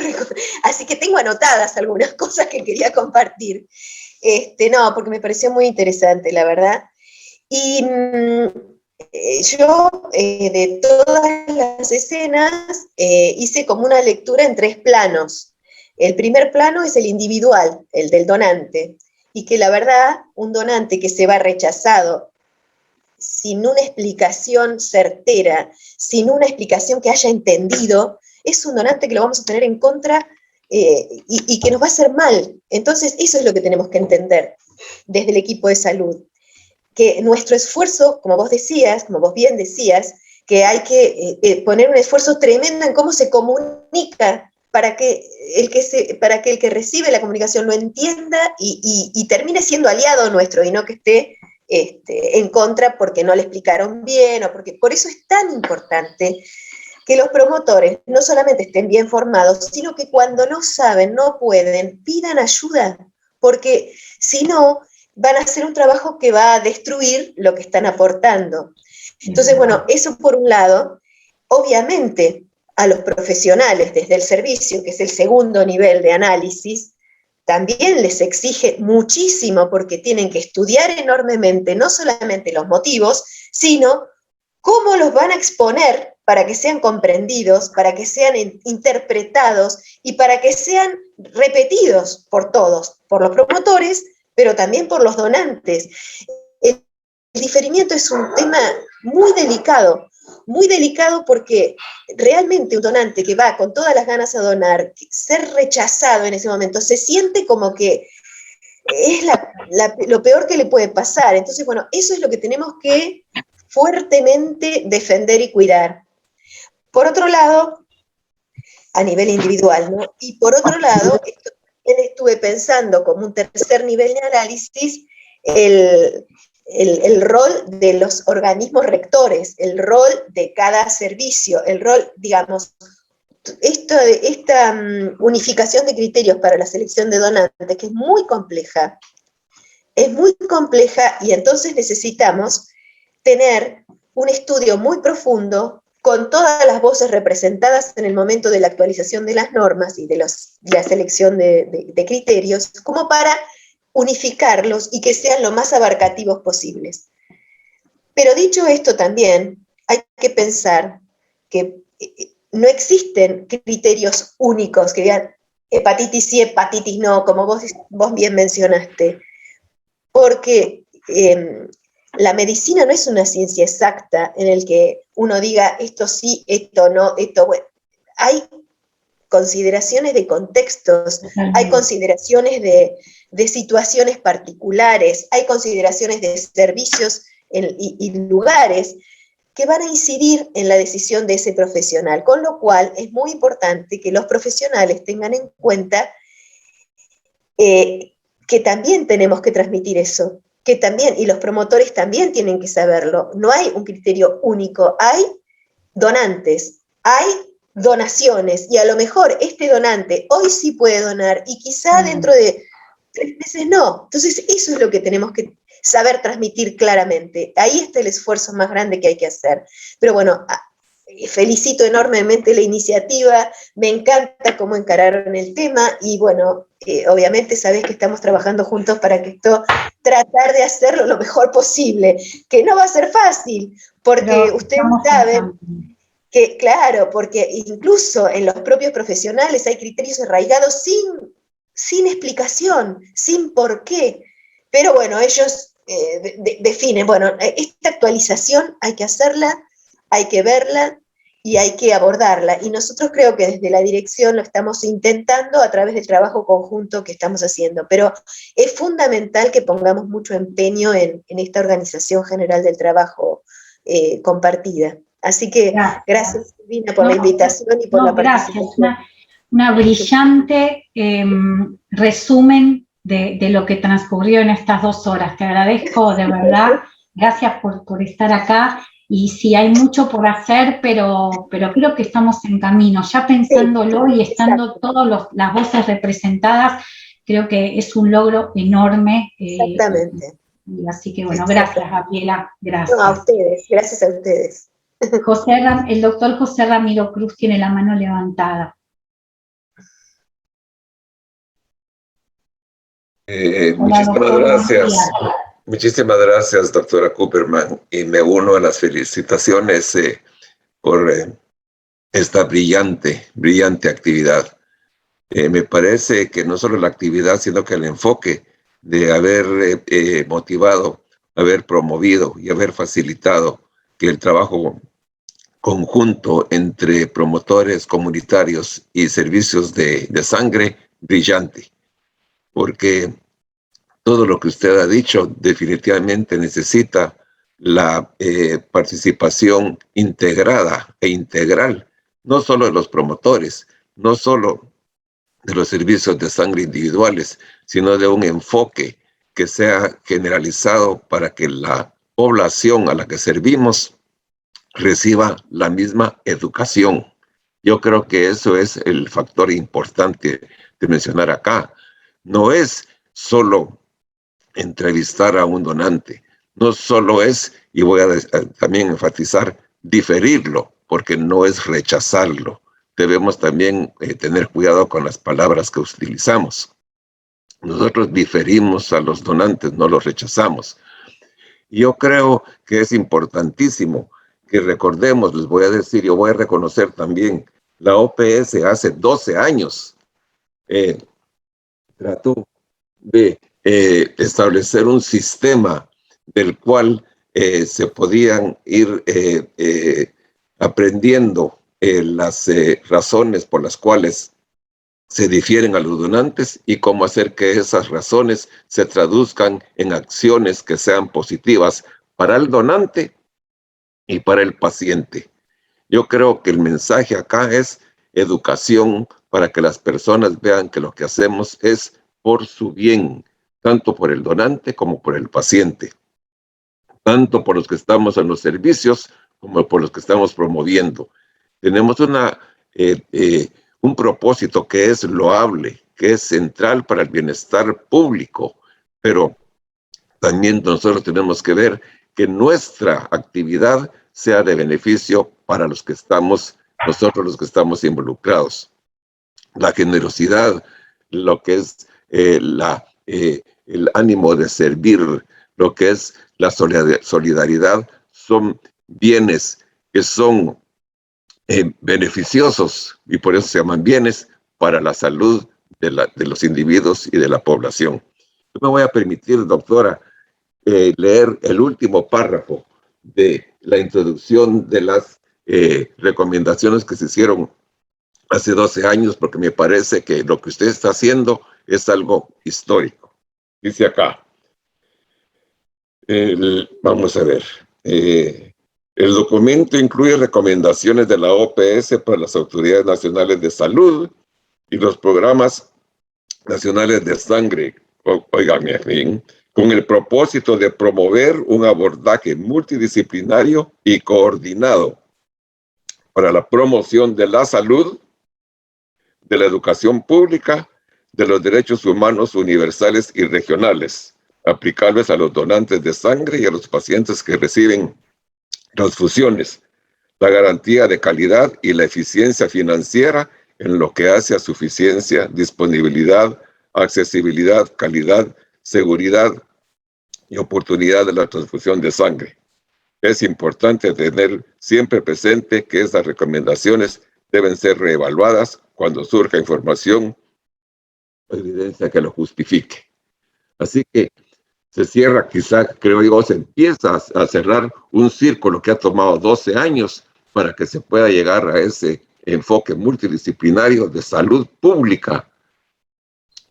así que tengo anotadas algunas cosas que quería compartir. No, porque me pareció muy interesante, la verdad. Y yo, de todas las escenas, hice como una lectura en 3 planos. El primer plano es el individual, el del donante, y que la verdad, un donante que se va rechazado, sin una explicación certera, sin una explicación que haya entendido, es un donante que lo vamos a tener en contra y que nos va a hacer mal. Entonces, eso es lo que tenemos que entender desde el equipo de salud. Que nuestro esfuerzo, como vos decías, como vos bien decías, que hay que poner un esfuerzo tremendo en cómo se comunica para que el que recibe la comunicación lo entienda y termine siendo aliado nuestro y no que esté en contra porque no le explicaron bien o porque por eso es tan importante que los promotores no solamente estén bien formados, sino que cuando no saben, no pueden, pidan ayuda, porque si no, van a hacer un trabajo que va a destruir lo que están aportando. Entonces, bueno, eso por un lado. Obviamente, a los profesionales desde el servicio, que es el segundo nivel de análisis, también les exige muchísimo porque tienen que estudiar enormemente, no solamente los motivos, sino cómo los van a exponer para que sean comprendidos, para que sean interpretados y para que sean repetidos por todos, por los promotores, pero también por los donantes. El diferimiento es un tema muy delicado porque realmente un donante que va con todas las ganas a donar, ser rechazado en ese momento, se siente como que es lo peor que le puede pasar. Entonces, bueno, eso es lo que tenemos que fuertemente defender y cuidar. Por otro lado, a nivel individual, ¿no? Y por otro lado, estuve pensando como un tercer nivel de análisis el rol de los organismos rectores, el rol de cada servicio, el rol, digamos, esta unificación de criterios para la selección de donantes, que es muy compleja y entonces necesitamos tener un estudio muy profundo con todas las voces representadas en el momento de la actualización de las normas y de la selección de criterios, como para unificarlos y que sean lo más abarcativos posibles. Pero dicho esto también, hay que pensar que no existen criterios únicos que digan hepatitis sí, hepatitis no, como vos bien mencionaste, porque la medicina no es una ciencia exacta en el que uno diga esto sí, esto no, esto bueno. Hay consideraciones de contextos, hay consideraciones de situaciones particulares, hay consideraciones de servicios y lugares que van a incidir en la decisión de ese profesional, con lo cual es muy importante que los profesionales tengan en cuenta que también tenemos que transmitir eso, que también, y los promotores también tienen que saberlo, no hay un criterio único, hay donantes, hay donaciones, y a lo mejor este donante hoy sí puede donar, y quizá dentro de 3 meses no. Entonces eso es lo que tenemos que saber transmitir claramente. Ahí está el esfuerzo más grande que hay que hacer. Pero bueno, felicito enormemente la iniciativa, me encanta cómo encararon el tema, y bueno, obviamente sabés que estamos trabajando juntos para que esto, tratar de hacerlo lo mejor posible, que no va a ser fácil, porque ustedes saben que, claro, porque incluso en los propios profesionales hay criterios arraigados sin explicación, sin por qué, pero bueno, ellos definen, bueno, esta actualización hay que hacerla, hay que verla y hay que abordarla. Y nosotros creo que desde la dirección lo estamos intentando a través del trabajo conjunto que estamos haciendo. Pero es fundamental que pongamos mucho empeño en esta organización general del trabajo compartida. Así que gracias, Silvina, por la invitación y por la participación. Gracias. Una brillante resumen de lo que transcurrió en estas 2 horas. Te agradezco de verdad. Gracias por estar acá. Y sí, hay mucho por hacer, pero creo que estamos en camino. Ya pensándolo y estando todas las voces representadas, creo que es un logro enorme. Exactamente. Así que bueno, gracias, Gabriela. Gracias. No, a ustedes, gracias a ustedes. El doctor José Ramiro Cruz tiene la mano levantada. Muchísimas gracias. Muchísimas gracias, doctora Cooperman, y me uno a las felicitaciones por esta brillante actividad. Me parece que no solo la actividad, sino que el enfoque de haber motivado, haber promovido y haber facilitado que el trabajo conjunto entre promotores comunitarios y servicios de sangre, brillante, porque todo lo que usted ha dicho definitivamente necesita la participación integrada e integral, no solo de los promotores, no solo de los servicios de sangre individuales, sino de un enfoque que sea generalizado para que la población a la que servimos reciba la misma educación. Yo creo que eso es el factor importante de mencionar acá. No es solo entrevistar a un donante, no solo es, y voy a también enfatizar, diferirlo, porque no es rechazarlo. Debemos también tener cuidado con las palabras que utilizamos. Nosotros diferimos a los donantes, no los rechazamos. Yo creo que es importantísimo que recordemos, les voy a decir, yo voy a reconocer también, la OPS hace 12 años trató de establecer un sistema del cual se podían ir aprendiendo las razones por las cuales se difieren a los donantes y cómo hacer que esas razones se traduzcan en acciones que sean positivas para el donante y para el paciente. Yo creo que el mensaje acá es educación para que las personas vean que lo que hacemos es por su bien, tanto por el donante como por el paciente, tanto por los que estamos en los servicios como por los que estamos promoviendo. Tenemos un propósito que es loable, que es central para el bienestar público, pero también nosotros tenemos que ver que nuestra actividad sea de beneficio para nosotros los que estamos involucrados. La generosidad, lo que es el ánimo de servir, lo que es la solidaridad, son bienes que son beneficiosos y por eso se llaman bienes para la salud de los individuos y de la población. Yo me voy a permitir, doctora, leer el último párrafo de la introducción de las recomendaciones que se hicieron hace 12 años, porque me parece que lo que usted está haciendo es algo histórico. Dice acá, vamos a ver, el documento incluye recomendaciones de la OPS para las autoridades nacionales de salud y los programas nacionales de sangre, oigan bien, con el propósito de promover un abordaje multidisciplinario y coordinado para la promoción de la salud, de la educación pública, de los derechos humanos universales y regionales, aplicables a los donantes de sangre y a los pacientes que reciben transfusiones, la garantía de calidad y la eficiencia financiera en lo que hace a suficiencia, disponibilidad, accesibilidad, calidad, seguridad y oportunidad de la transfusión de sangre. Es importante tener siempre presente que estas recomendaciones deben ser reevaluadas cuando surja información o evidencia que lo justifique. Así que se cierra, quizá, creo yo, se empieza a cerrar un círculo que ha tomado 12 años para que se pueda llegar a ese enfoque multidisciplinario de salud pública,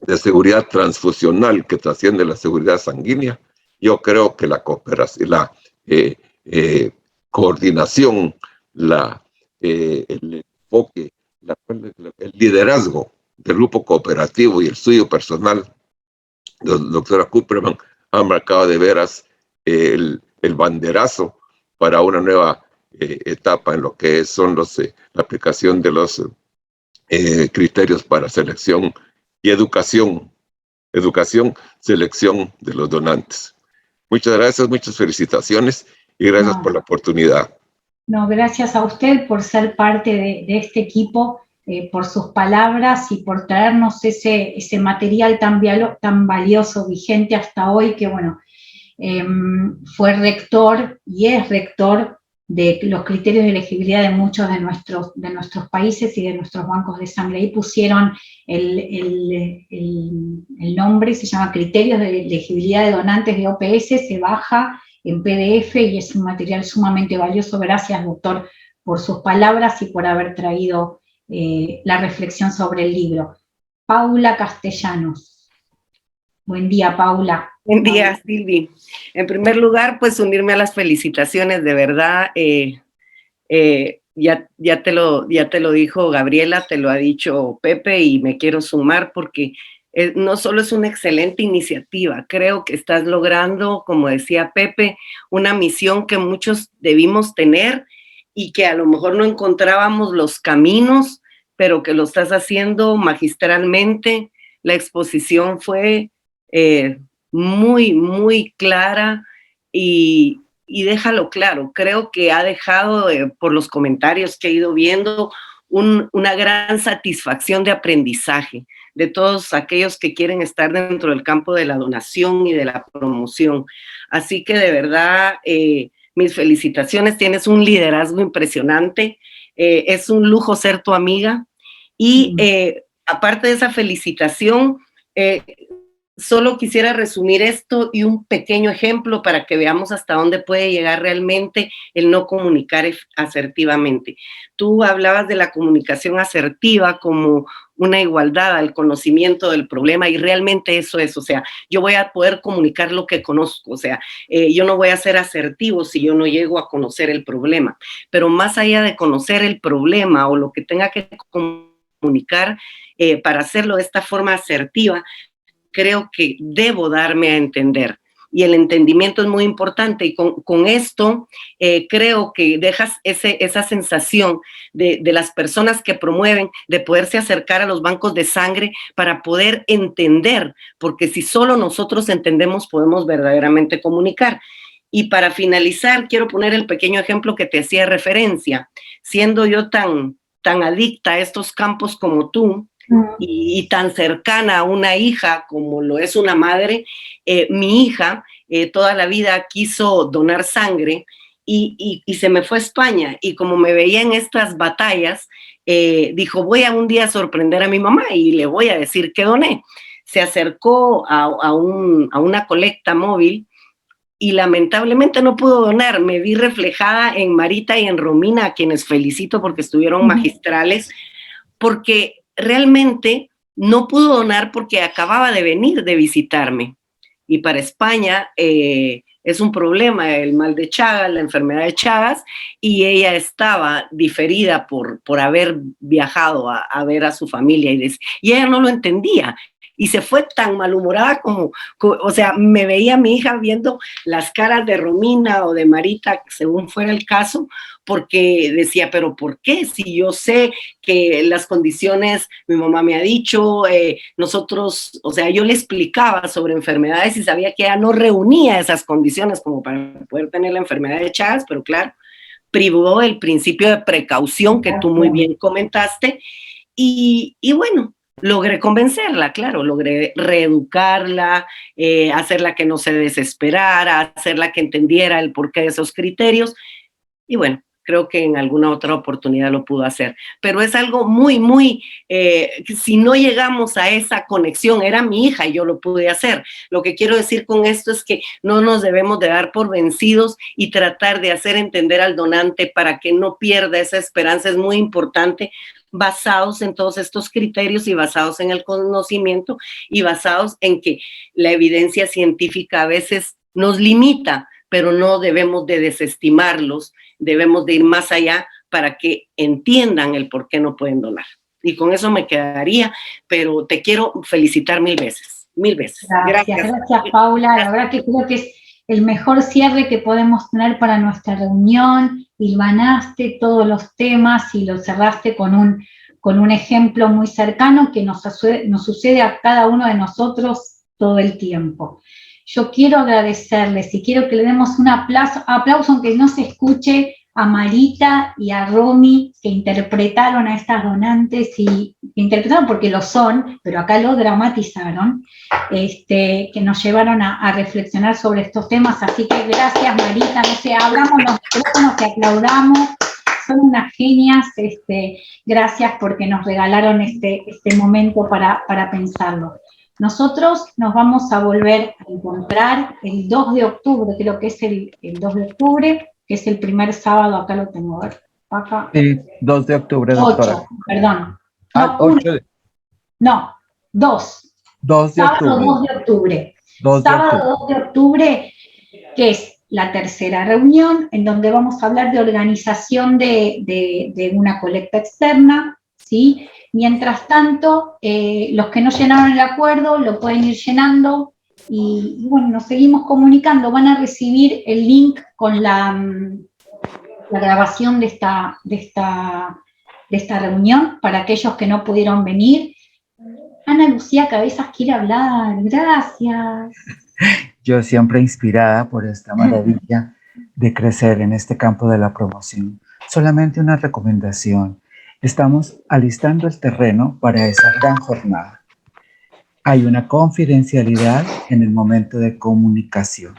de seguridad transfusional que trasciende la seguridad sanguínea. Yo creo que la cooperación, la coordinación, el enfoque, el liderazgo del grupo cooperativo y el suyo personal, doctora Cooperman, ha marcado de veras el banderazo para una nueva etapa en lo que son la aplicación de los criterios para selección y educación, selección de los donantes. Muchas gracias, muchas felicitaciones y gracias por la oportunidad. No, gracias a usted por ser parte de este equipo, por sus palabras y por traernos ese material tan valioso, vigente hasta hoy, que bueno, fue rector y es rector de los criterios de elegibilidad de muchos de nuestros países y de nuestros bancos de sangre. Ahí pusieron el nombre, se llama Criterios de Elegibilidad de Donantes de OPS, se baja en PDF y es un material sumamente valioso. Gracias, doctor, por sus palabras y por haber traído la reflexión sobre el libro. Paula Castellanos. Buen día, Paula. Buen día, Silvi. En primer lugar, pues unirme a las felicitaciones, de verdad. Ya te lo dijo Gabriela, te lo ha dicho Pepe y me quiero sumar porque no solo es una excelente iniciativa, creo que estás logrando, como decía Pepe, una misión que muchos debimos tener y que a lo mejor no encontrábamos los caminos, pero que lo estás haciendo magistralmente. La exposición fue muy, muy clara y déjalo claro. Creo que ha dejado, por los comentarios que he ido viendo, una gran satisfacción de aprendizaje de todos aquellos que quieren estar dentro del campo de la donación y de la promoción. Así que de verdad, mis felicitaciones, tienes un liderazgo impresionante, es un lujo ser tu amiga y aparte de esa felicitación, solo quisiera resumir esto y un pequeño ejemplo para que veamos hasta dónde puede llegar realmente el no comunicar asertivamente. Tú hablabas de la comunicación asertiva como una igualdad al conocimiento del problema y realmente eso es, o sea, yo voy a poder comunicar lo que conozco, o sea, yo no voy a ser asertivo si yo no llego a conocer el problema, pero más allá de conocer el problema o lo que tenga que comunicar, para hacerlo de esta forma asertiva, creo que debo darme a entender. Y el entendimiento es muy importante. Y con esto creo que dejas esa sensación de las personas que promueven, de poderse acercar a los bancos de sangre para poder entender, porque si solo nosotros entendemos, podemos verdaderamente comunicar. Y para finalizar, quiero poner el pequeño ejemplo que te hacía referencia. Siendo yo tan adicta a estos campos como tú, y tan cercana a una hija como lo es una madre, mi hija toda la vida quiso donar sangre y se me fue a España, y como me veía en estas batallas, dijo, voy a un día sorprender a mi mamá y le voy a decir que doné. Se acercó a una colecta móvil y lamentablemente no pudo donar. Me vi reflejada en Marita y en Romina, a quienes felicito porque estuvieron magistrales, porque realmente no pudo donar porque acababa de venir de visitarme. Y para España es un problema el mal de Chagas, la enfermedad de Chagas, y ella estaba diferida por haber viajado a ver a su familia, y ella no lo entendía. Y se fue tan malhumorada o sea, me veía a mi hija viendo las caras de Romina o de Marita, según fuera el caso, porque decía, pero ¿por qué? Si yo sé que las condiciones, mi mamá me ha dicho, nosotros, o sea, yo le explicaba sobre enfermedades y sabía que ella no reunía esas condiciones como para poder tener la enfermedad de Chagas, pero claro, privó el principio de precaución que tú muy bien comentaste, y bueno, logré convencerla, claro, logré reeducarla, hacerla que no se desesperara, hacerla que entendiera el porqué de esos criterios, y bueno, creo que en alguna otra oportunidad lo pudo hacer, pero es algo muy, si no llegamos a esa conexión, era mi hija y yo lo pude hacer. Lo que quiero decir con esto es que no nos debemos de dar por vencidos y tratar de hacer entender al donante para que no pierda esa esperanza. Es muy importante, basados en todos estos criterios y basados en el conocimiento y basados en que la evidencia científica a veces nos limita, pero no debemos de desestimarlos, debemos de ir más allá para que entiendan el por qué no pueden donar. Y con eso me quedaría, pero te quiero felicitar mil veces. Gracias, Paula. La verdad que creo que es el mejor cierre que podemos tener para nuestra reunión. Hilvanaste todos los temas y lo cerraste con un ejemplo muy cercano que nos sucede a cada uno de nosotros todo el tiempo. Yo quiero agradecerles y quiero que le demos un aplauso, aunque no se escuche, a Marita y a Romy, que interpretaron a estas donantes, y interpretaron porque lo son, pero acá lo dramatizaron, que nos llevaron a reflexionar sobre estos temas. Así que gracias, Marita, no sé, abramos los micrófonos, te aplaudamos, son unas genias, gracias porque nos regalaron este momento para pensarlo. Nosotros nos vamos a volver a encontrar el 2 de octubre, creo que es el 2 de octubre, que es el primer sábado, acá lo tengo, a ver, acá. Sí, 2 de octubre, doctora. 8, perdón. No, 8 de... No, 2. 2 de sábado octubre. 2 de octubre. 2 de sábado octubre. 2 de octubre, que es la tercera reunión, en donde vamos a hablar de organización de una colecta externa, ¿sí? Mientras tanto, los que no llenaron el acuerdo lo pueden ir llenando y bueno, nos seguimos comunicando. Van a recibir el link con la grabación de esta reunión para aquellos que no pudieron venir. Ana Lucía Cabezas quiere hablar. Gracias. Yo siempre inspirada por esta maravilla de crecer en este campo de la promoción. Solamente una recomendación. Estamos alistando el terreno para esa gran jornada. Hay una confidencialidad en el momento de comunicación.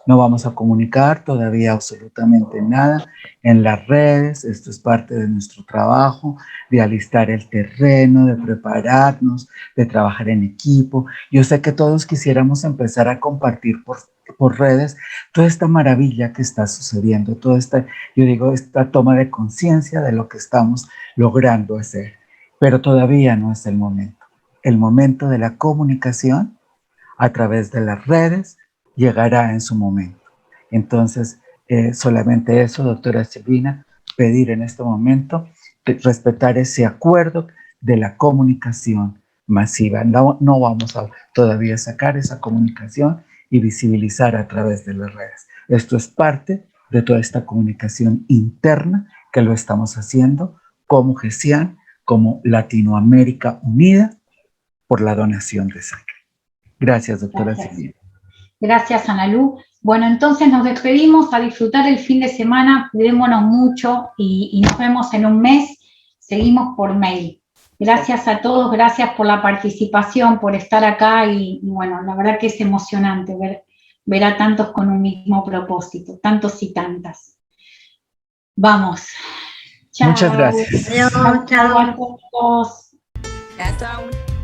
No vamos a comunicar todavía absolutamente nada en las redes. Esto es parte de nuestro trabajo, de alistar el terreno, de prepararnos, de trabajar en equipo. Yo sé que todos quisiéramos empezar a compartir por redes toda esta maravilla que está sucediendo, toda esta, yo digo, esta toma de conciencia de lo que estamos logrando hacer. Pero todavía no es el momento. El momento de la comunicación a través de las redes llegará en su momento. Entonces, solamente eso, doctora Silvina, pedir en este momento respetar ese acuerdo de la comunicación masiva. No vamos a todavía sacar esa comunicación y visibilizar a través de las redes. Esto es parte de toda esta comunicación interna que lo estamos haciendo como GESIAN, como Latinoamérica Unida por la donación de sangre. Gracias, doctora Silvina. Gracias, Analu. Bueno, entonces nos despedimos, a disfrutar el fin de semana, cuidémonos mucho y nos vemos en un mes. Seguimos por mail. Gracias a todos, gracias por la participación, por estar acá y bueno, la verdad que es emocionante ver a tantos con un mismo propósito, tantos y tantas. Vamos. Chao. Muchas gracias. Adiós, chao. A todos. Chao.